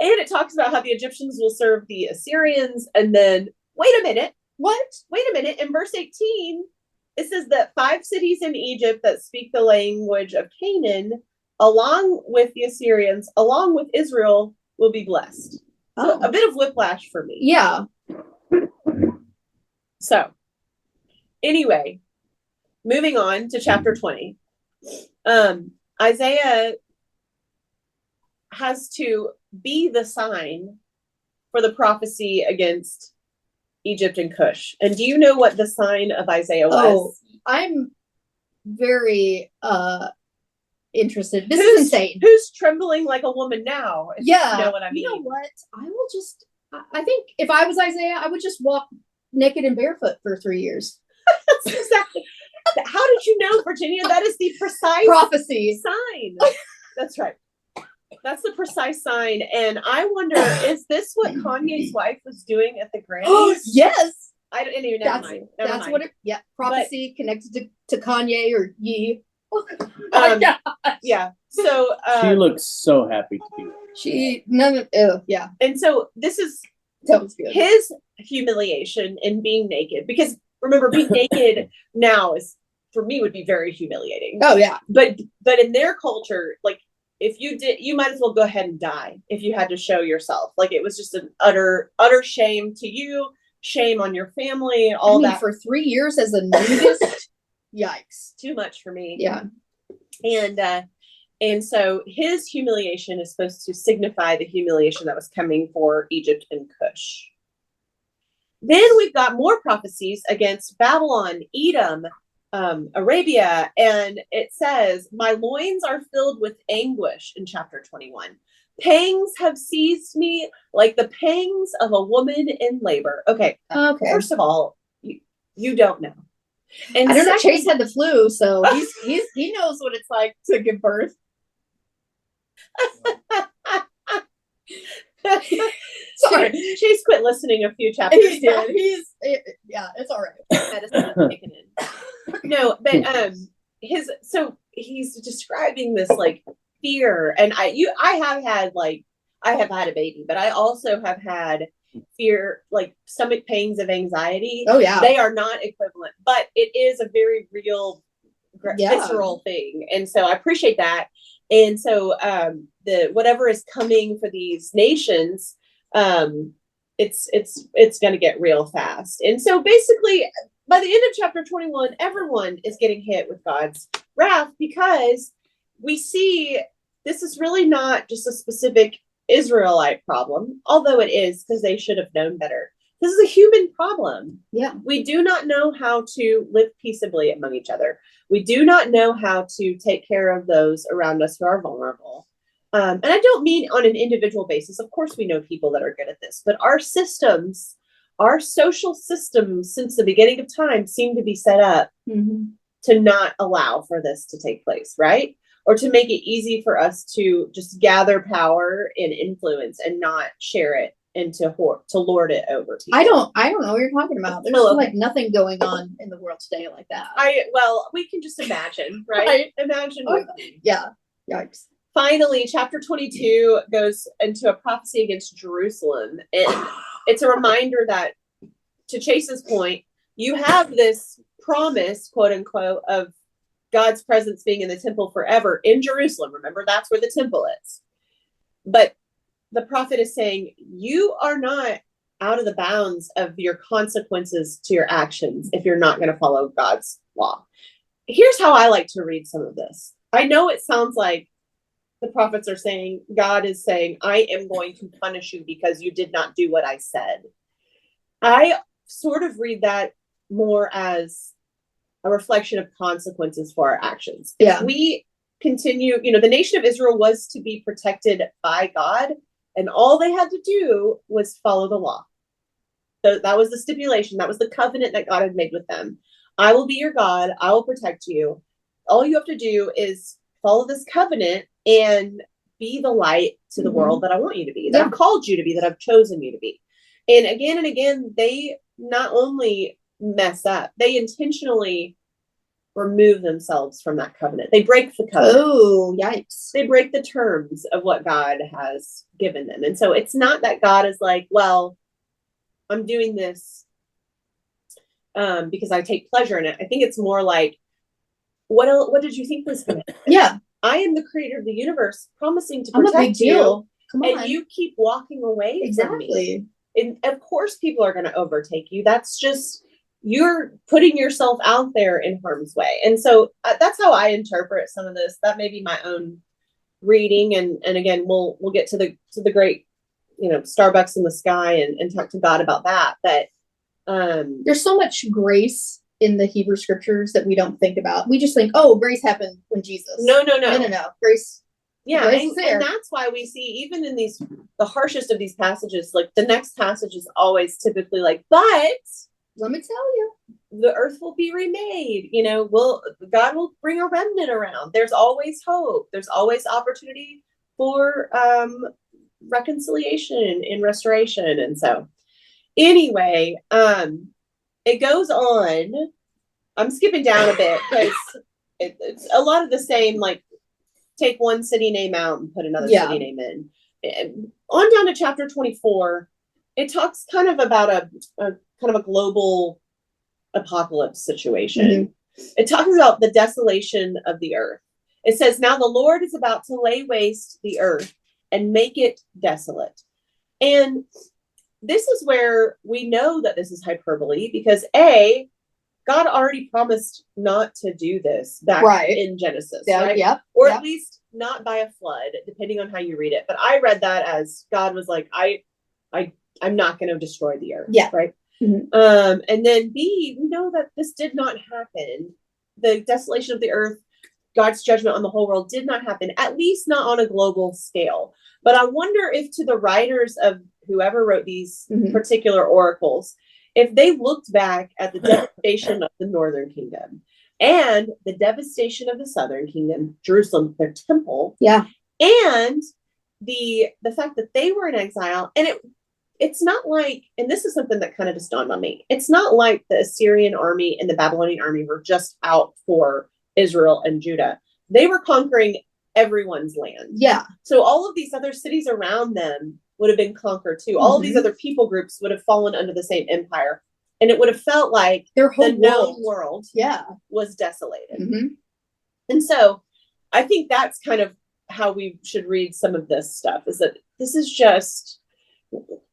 it talks about how the Egyptians will serve the Assyrians. And then, wait a minute. What? Wait a minute. In verse 18, it says that 5 cities in Egypt that speak the language of Canaan, along with the Assyrians, along with Israel, will be blessed. So a bit of whiplash for me. Yeah. So, anyway, moving on to chapter 20. Isaiah has to be the sign for the prophecy against Egypt and Cush. And do you know what the sign of Isaiah was? Oh, I'm very interested. This is insane. Who's trembling like a woman now? Yeah. You know what I mean? You know what? I think if I was Isaiah, I would just walk naked and barefoot for 3 years. That's exactly. How did you know, Virginia? That is the precise prophecy sign. That's right. That's the precise sign. And I wonder, is this what Kanye's wife was doing at the Grammys? Yes. I don't even know. That's what it, yeah. Prophecy connected to Kanye or Ye. Yeah. So she looks so happy to be there. Yeah. And so this is his humiliation in being naked, because remember, being naked now is, for me, would be very humiliating. Oh yeah. But in their culture, like, if you did, you might as well go ahead and die if you had to show yourself. Like, it was just an utter shame to you, shame on your family, all that. For 3 years as a nudist, yikes. Too much for me. Yeah. And so his humiliation is supposed to signify the humiliation that was coming for Egypt and Cush. Then we've got more prophecies against Babylon, Edom, Arabia, and it says, my loins are filled with anguish in chapter 21. Pangs have seized me like the pangs of a woman in labor. Okay. First of all, you don't know. And I don't know. Chase had the flu, so he knows what it's like to give birth. Sorry, Chase quit listening a few chapters. He did. It's all right. Medicine is kicking in. No, but he's describing this like fear, and I have had a baby, but I also have had fear, like stomach pains of anxiety. Oh yeah, they are not equivalent, but it is a very real, visceral thing, and so I appreciate that. And so the whatever is coming for these nations, it's going to get real fast. And so basically, by the end of chapter 21, everyone is getting hit with God's wrath, because we see this is really not just a specific Israelite problem, although it is, because they should have known better. This is a human problem. Yeah. We do not know how to live peaceably among each other. We do not know how to take care of those around us who are vulnerable. And I don't mean on an individual basis. Of course, we know people that are good at this, but our systems, our social systems since the beginning of time seem to be set up to not allow for this to take place, right? Or to make it easy for us to just gather power and influence and not share it and to lord it over people. I don't know what you're talking about. There's like nothing going on in the world today like that. We can just imagine, right? Imagine. Yeah. Yikes. Finally, chapter 22 goes into a prophecy against Jerusalem. And it's a reminder that, to Chase's point, you have this promise, quote unquote, of God's presence being in the temple forever in Jerusalem. Remember, that's where the temple is. But the prophet is saying, you are not out of the bounds of your consequences to your actions if you're not going to follow God's law. Here's how I like to read some of this. I know it sounds like the prophets are saying, God is saying, I am going to punish you because you did not do what I said. I sort of read that more as a reflection of consequences for our actions. Yeah. If we continue, the nation of Israel was to be protected by God, and all they had to do was follow the law. So that was the stipulation. That was the covenant that God had made with them. I will be your God. I will protect you. All you have to do is follow this covenant and be the light to the world that I want you to be, that I've called you to be, that I've chosen you to be. And again, they not only mess up, they intentionally remove themselves from that covenant. They break the covenant. Oh, yikes. They break the terms of what God has given them. And so it's not that God is like, well, I'm doing this because I take pleasure in it. I think it's more like, what did you think was going to happen? Yeah. I am the creator of the universe, promising to I'm a big protect you. deal. Come on. And you keep walking away from me. Exactly. And of course people are going to overtake you. That's just, you're putting yourself out there in harm's way. And so that's how I interpret some of this. That may be my own reading. And again, we'll get to the great, Starbucks in the sky and talk to God about that. But there's so much grace in the Hebrew scriptures that we don't think about. We just think, oh, grace happened when Jesus. No. Grace. Yeah, grace and that's why we see even in the harshest of these passages, like the next passage is always typically like, but let me tell you, the earth will be remade. God will bring a remnant around. There's always hope. There's always opportunity for reconciliation and restoration. And so anyway, it goes on. I'm skipping down a bit because it's a lot of the same, like take one city name out and put another city name in. And on down to chapter 24, it talks kind of about a kind of a global apocalypse situation. Mm-hmm. It talks about the desolation of the earth. It says, now the Lord is about to lay waste the earth and make it desolate. And this is where we know that this is hyperbole because God already promised not to do this back in Genesis, right? Yep. Or at least not by a flood, depending on how you read it. But I read that as God was like, I'm not going to destroy the earth. Yeah. Right. Mm-hmm. And then B, we know that this did not happen. The desolation of the earth, God's judgment on the whole world did not happen, at least not on a global scale. But I wonder if to the writers of whoever wrote these particular oracles, if they looked back at the devastation of the northern kingdom and the devastation of the southern kingdom, Jerusalem, their temple, and the fact that they were in exile, and it's not like, and this is something that kind of just dawned on me, it's not like the Assyrian army and the Babylonian army were just out for Israel and Judah. They were conquering everyone's land. Yeah. So all of these other cities around them would have been conquered too. All of these other people groups would have fallen under the same empire. And it would have felt like their whole known world was desolated. Mm-hmm. And so I think that's kind of how we should read some of this stuff, is that this is just,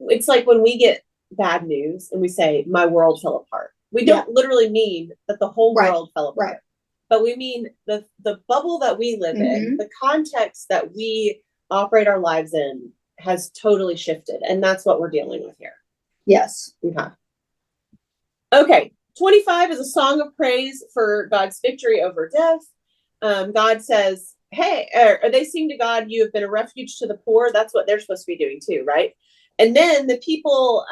it's like when we get bad news and we say, my world fell apart. We don't literally mean that the whole world fell apart. Right. But we mean the bubble that we live in, the context that we operate our lives in has totally shifted. And that's what we're dealing with here. Yes. Okay. 25 is a song of praise for God's victory over death. God says, hey, or they sing to God, you have been a refuge to the poor. That's what they're supposed to be doing too, right? And then the people,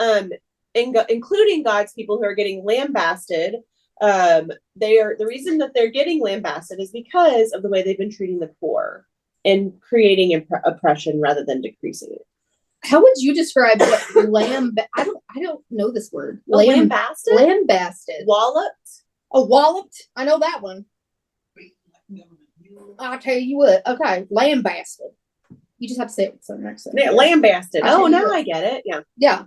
including God's people who are getting lambasted, the reason that they're getting lambasted is because of the way they've been treating the poor and creating oppression rather than decreasing it. How would you describe what I don't know this word. Lambasted? Lambasted. Walloped? Oh, walloped. I know that one. I'll tell you what. Okay, lambasted. You just have to say it with some accent. Yeah, lambasted. Oh, now I get it. Yeah. Yeah.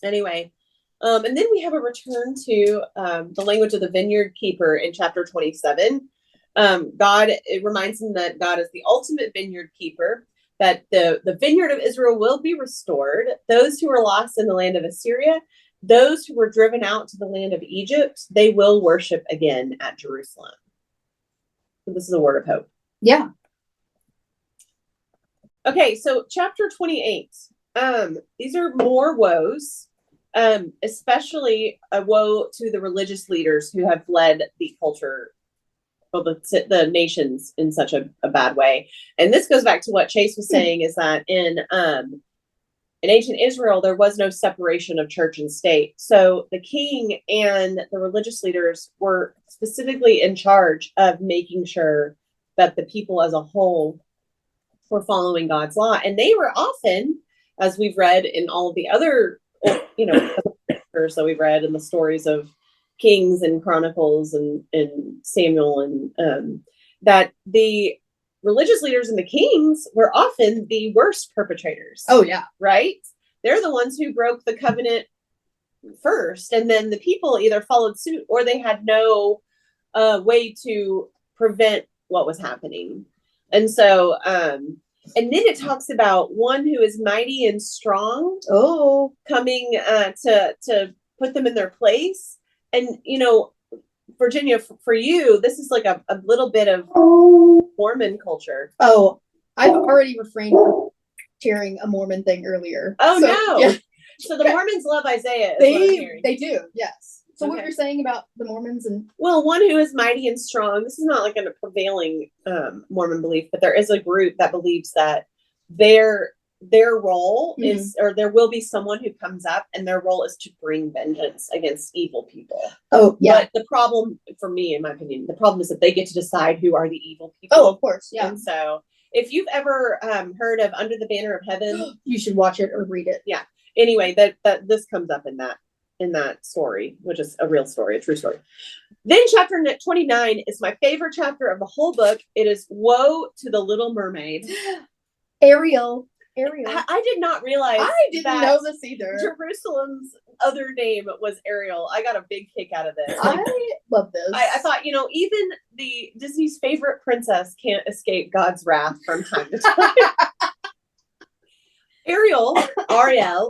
Anyway, and then we have a return to the language of the vineyard keeper in chapter 27. It reminds him that God is the ultimate vineyard keeper, that the vineyard of Israel will be restored. Those who were lost in the land of Assyria, those who were driven out to the land of Egypt, they will worship again at Jerusalem. So this is a word of hope. Yeah. Okay, so chapter 28. These are more woes, especially a woe to the religious leaders who have led the culture, well, the nations in such a bad way. And this goes back to what Chase was saying, is that in ancient Israel, there was no separation of church and state. So the king and the religious leaders were specifically in charge of making sure that the people as a whole were following God's law. And they were often, as we've read in all of the other, that we've read in the stories of Kings and Chronicles and Samuel, and that the religious leaders and the kings were often the worst perpetrators. Oh, yeah. Right? They're the ones who broke the covenant first, and then the people either followed suit or they had no way to prevent what was happening. And so, and then it talks about one who is mighty and strong, coming to put them in their place. And, Virginia, for you, this is like a little bit of Mormon culture. Oh, I've already refrained from sharing a Mormon thing earlier. Oh, so, no. Yeah. So the Mormons love Isaiah. They do, yes. So Okay. what you're saying about the Mormons and... Well, one who is mighty and strong. This is not like a prevailing Mormon belief, but there is a group that believes that their role is, or there will be someone who comes up and their role is to bring vengeance against evil people. Oh, yeah. But the problem, for me, in my opinion, the problem is that they get to decide who are the evil people. Oh, of course, yeah. And so if you've ever heard of Under the Banner of Heaven, you should watch it or read it. Yeah. Anyway, that this comes up in that story, which is a real story, a true story. Then chapter 29 is my favorite chapter of the whole book. It is Woe to the Little Mermaid. Ariel. I did not realize. I didn't know this either. Jerusalem's other name was Ariel. I got a big kick out of this. I love this. I thought, even the Disney's favorite princess can't escape God's wrath from time to time. Ariel,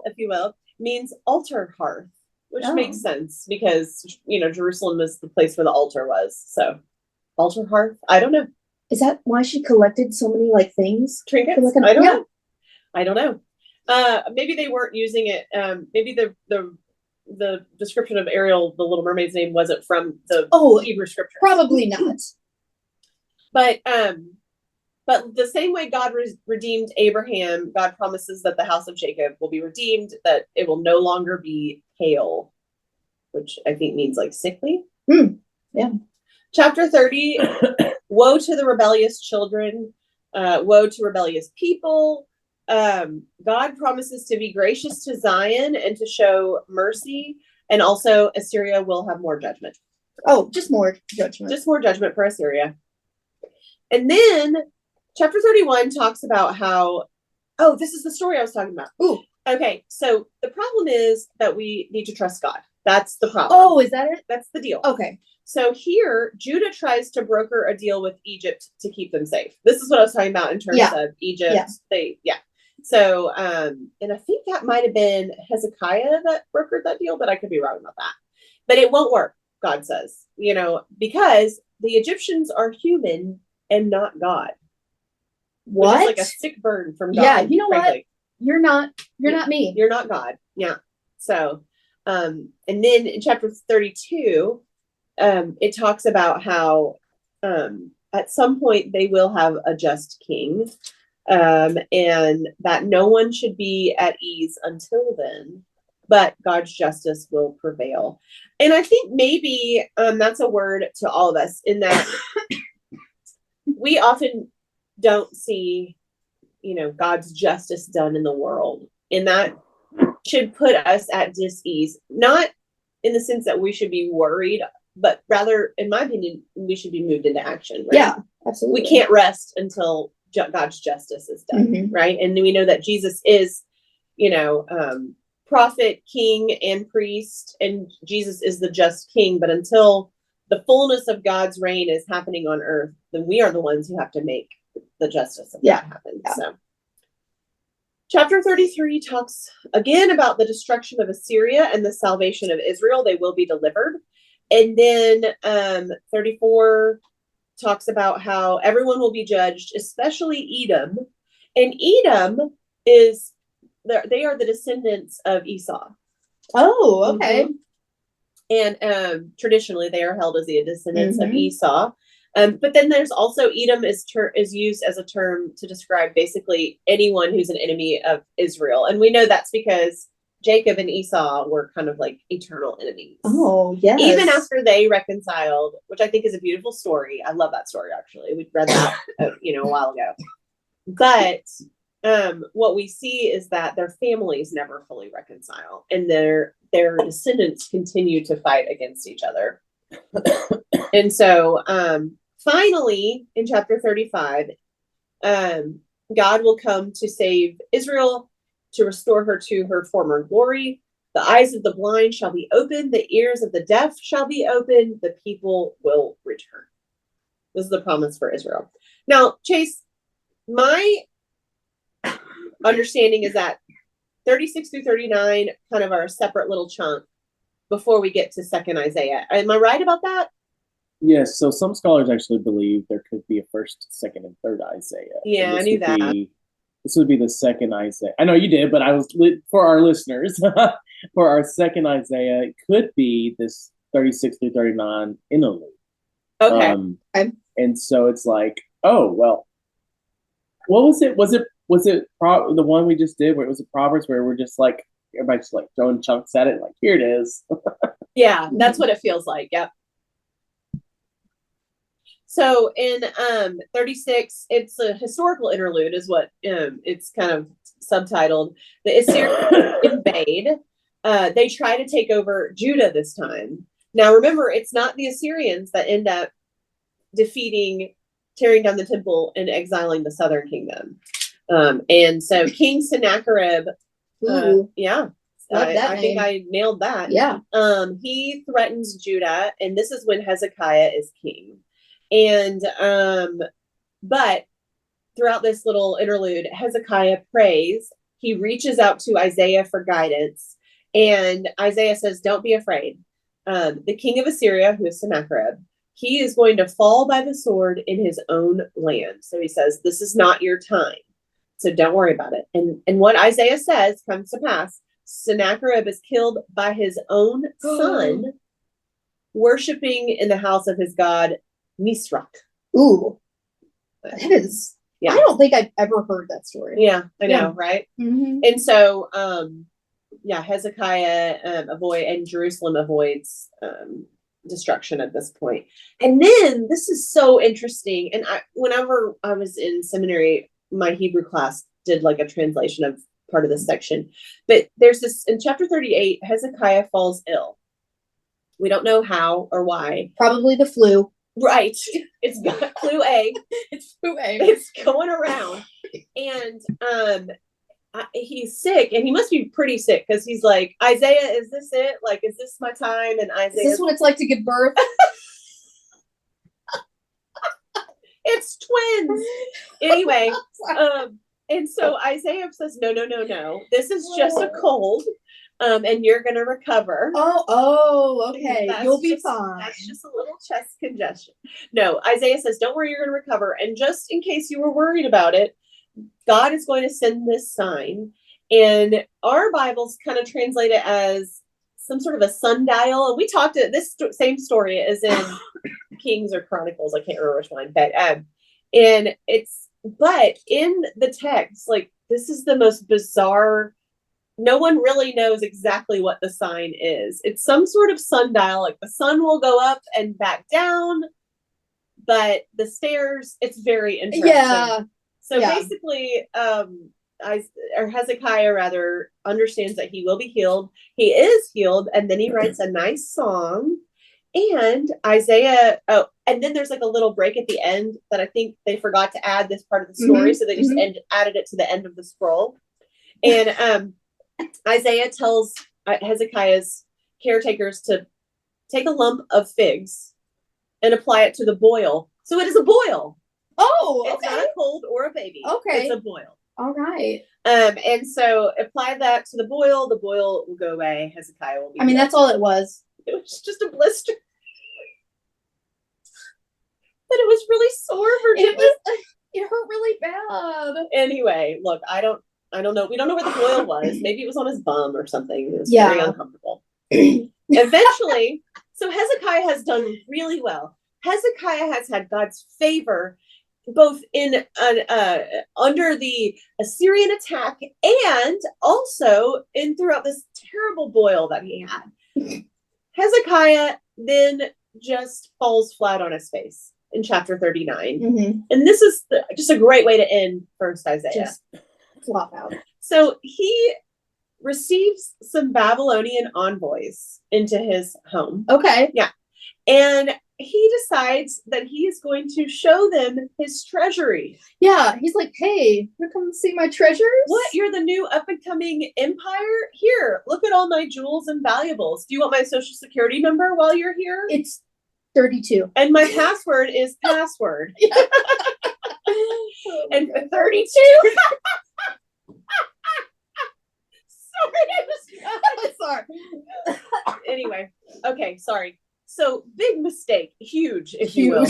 if you will, means altar hearth, which makes sense because, Jerusalem is the place where the altar was. So altar hearth, I don't know. Is that why she collected so many things? Trinkets? I don't know. Maybe they weren't using it. Maybe the description of Ariel, the Little Mermaid's name, wasn't from the Hebrew scripture. Probably not. But the same way God redeemed Abraham, God promises that the house of Jacob will be redeemed, that it will no longer be pale, which I think means sickly. Yeah. Chapter 30, woe to the rebellious children, woe to rebellious people. God promises to be gracious to Zion and to show mercy, and also Assyria will have more judgment. Oh, just more judgment. Just more judgment for Assyria. And then chapter 31 talks about how, this is the story I was talking about. Ooh. Okay, so the problem is that we need to trust God. That's the problem. Oh, is that it? That's the deal. Okay. So here, Judah tries to broker a deal with Egypt to keep them safe. This is what I was talking about in terms of Egypt. Yeah. So, and I think that might have been Hezekiah that brokered that deal, but I could be wrong about that. But it won't work, God says, because the Egyptians are human and not God. What? Which is like a sick burn from God. Yeah, you know frankly. what? You're not me. You're not God. Yeah. So, and then in chapter 32, it talks about how at some point they will have a just king, and that no one should be at ease until then, but God's justice will prevail. And I think maybe that's a word to all of us, in that we often don't see, God's justice done in the world, and that should put us at dis-ease, not in the sense that we should be worried, but rather, in my opinion, we should be moved into action. Right? Yeah, absolutely. We can't rest until God's justice is done, right? And we know that Jesus is, prophet, king, and priest, and Jesus is the just king. But until the fullness of God's reign is happening on earth, then we are the ones who have to make the justice of God happen. Yeah. So, chapter 33 talks again about the destruction of Assyria and the salvation of Israel. They will be delivered. And then 34 talks about how everyone will be judged, especially Edom. And Edom is, they are the descendants of Esau. Oh, okay. And traditionally they are held as the descendants of Esau. But then there's also Edom is used as a term to describe basically anyone who's an enemy of Israel. And we know that's because Jacob and Esau were kind of like eternal enemies. Oh, yes. Even after they reconciled, which I think is a beautiful story. I love that story, actually. We read that, a while ago. But what we see is that their families never fully reconcile, and their descendants continue to fight against each other. And so finally, in chapter 35, God will come to save Israel, to restore her to her former glory. The eyes of the blind shall be opened, the ears of the deaf shall be opened, the people will return. This is the promise for Israel. Now, Chase, my understanding is that 36 through 39 kind of are a separate little chunk before we get to 2nd Isaiah. Am I right about that? Yes. So some scholars actually believe there could be a 1st, 2nd, and 3rd Isaiah. Yeah, I knew that. This would be the 2nd Isaiah. I know you did, but I was for our listeners. For our 2nd Isaiah, it could be this 36 through 39 interlude. Okay. And so it's like, oh well, what was it? Was it the one we just did where it was a Proverbs where we're just like everybody's just like throwing chunks at it, like here it is. Yeah, that's what it feels like. Yep. So in 36, it's a historical interlude, is what it's kind of subtitled. The Assyrians invade. They try to take over Judah this time. Now, remember, it's not the Assyrians that end up tearing down the temple and exiling the southern kingdom. And so King Sennacherib, yeah, I think I nailed that. Yeah. He threatens Judah, and this is when Hezekiah is king. And but throughout this little interlude, Hezekiah prays. He reaches out to Isaiah for guidance, and Isaiah says, "Don't be afraid. The king of Assyria, who is Sennacherib, he is going to fall by the sword in his own land." So he says, "This is not your time. So don't worry about it." And what Isaiah says comes to pass. Sennacherib is killed by his own son, worshiping in the house of his god Nisroch. Ooh, that is. Yeah. I don't think I've ever heard that story. Yeah, I know, right? Mm-hmm. And so, Hezekiah and Jerusalem avoids destruction at this point. And then this is so interesting. And whenever I was in seminary, my Hebrew class did like a translation of part of this section. But there's this in chapter 38, Hezekiah falls ill. We don't know how or why. Probably the flu. Right. It's got flu A. It's flu A. It's going around. And he's sick, and he must be pretty sick because he's like, "Isaiah, is this it? Like, is this my time?" And Isaiah, is this what it's like to give birth? It's twins. Anyway, and so Isaiah says, no. This is just a cold. And you're gonna recover. Oh, okay. You'll be fine. That's just a little chest congestion. No, Isaiah says, "Don't worry, you're gonna recover." And just in case you were worried about it, God is going to send this sign. And our Bibles kind of translate it as some sort of a sundial. And we talked to this same story is in Kings or Chronicles. I can't remember which one. But but in the text, like, this is the most bizarre. No one really knows exactly what the sign is. It's some sort of sundial, like the sun will go up and back down, but the stairs, it's very interesting. Yeah. So basically, Hezekiah rather understands that he will be healed. He is healed, and then he writes a nice song. And Isaiah, and then there's like a little break at the end that I think they forgot to add this part of the story, so they just added it to the end of the scroll. And Isaiah tells Hezekiah's caretakers to take a lump of figs and apply it to the boil. So it is a boil. Oh, okay. It's not a cold or a baby. Okay. It's a boil. All right. And so apply that to the boil will go away. Hezekiah will be healed. That's all it was. It was just a blister. But it was really sore, Virginia. It hurt really bad. Anyway, look, I don't know. We don't know where the boil was. Maybe it was on his bum or something. It was Yeah. very uncomfortable. Eventually, so Hezekiah has done really well. Hezekiah has had God's favor both in under the Assyrian attack and also in throughout this terrible boil that he had. Hezekiah then just falls flat on his face in chapter 39. Mm-hmm. And this is just a great way to end First Isaiah. Just flop out. So he receives some Babylonian envoys into his home. Okay. And he decides that he is going to show them his treasury. Yeah, he's like, hey, you come see my treasures? What? You're the new up and coming empire? Here, look at all my jewels and valuables. Do you want my social security number while you're here? It's 32. And my password is password. And 32? Sorry. Anyway, okay, sorry. So big mistake, huge, if you will,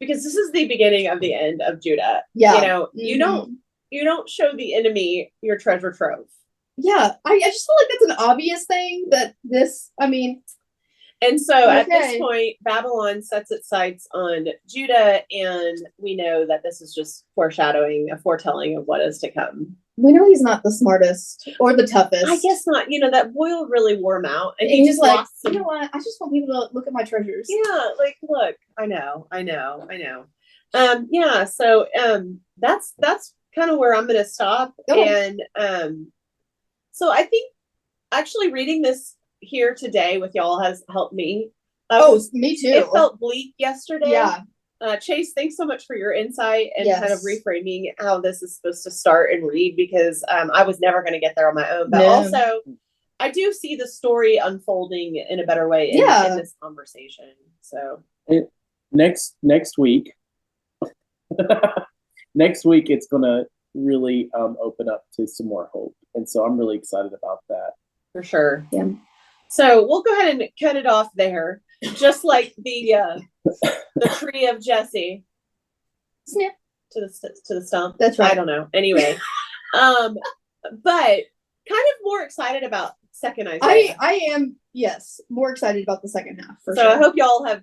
because this is the beginning of the end of Judah. Yeah. You know, you don't show the enemy your treasure trove. Yeah, I just feel like that's an obvious thing that And so at this Okay. point, Babylon sets its sights on Judah, and we know that this is just foreshadowing, a foretelling of what is to come. we know he's not the smartest or the toughest. I guess not. You know, that boil really wore him out, and And he he's just like, lost you some. know what? I just want people to look at my treasures. Yeah, like, look, I know. Yeah, so that's kind of where I'm gonna stop. Okay. And so I think actually reading this here today with y'all has helped me. Me too. It felt bleak yesterday. Yeah. Chase, thanks so much for your insight and Yes. kind of reframing how this is supposed to start and read, because I was never going to get there on my own. But No. also, I do see the story unfolding in a better way in this conversation. So Next week, next week it's gonna really open up to some more hope, and so I'm really excited about that. for sure. Yeah. So we'll go ahead and cut it off there, just like the tree of Jesse Snip. to the stump. That's right. I don't know. Anyway, but kind of more excited about second Isaiah. I am, yes, more excited about the second half for So sure. I hope y'all have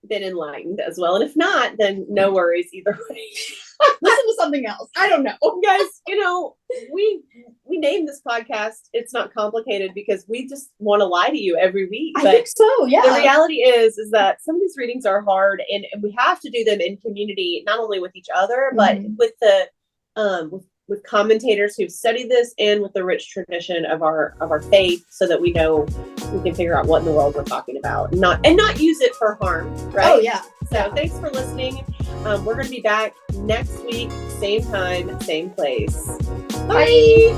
been enlightened as well. And if not, then no worries either way. Listen to something else. I don't know. Guys, you know, we named this podcast It's Not Complicated because we just want to lie to you every week. I But think so, yeah. the reality is that some of these readings are hard, and we have to do them in community, not only with each other, but with the with commentators who've studied this, and with the rich tradition of our faith, so that we know we can figure out what in the world we're talking about, and not use it for harm, right? Oh, yeah. So thanks for listening. We're going to be back next week, same time, same place. Bye.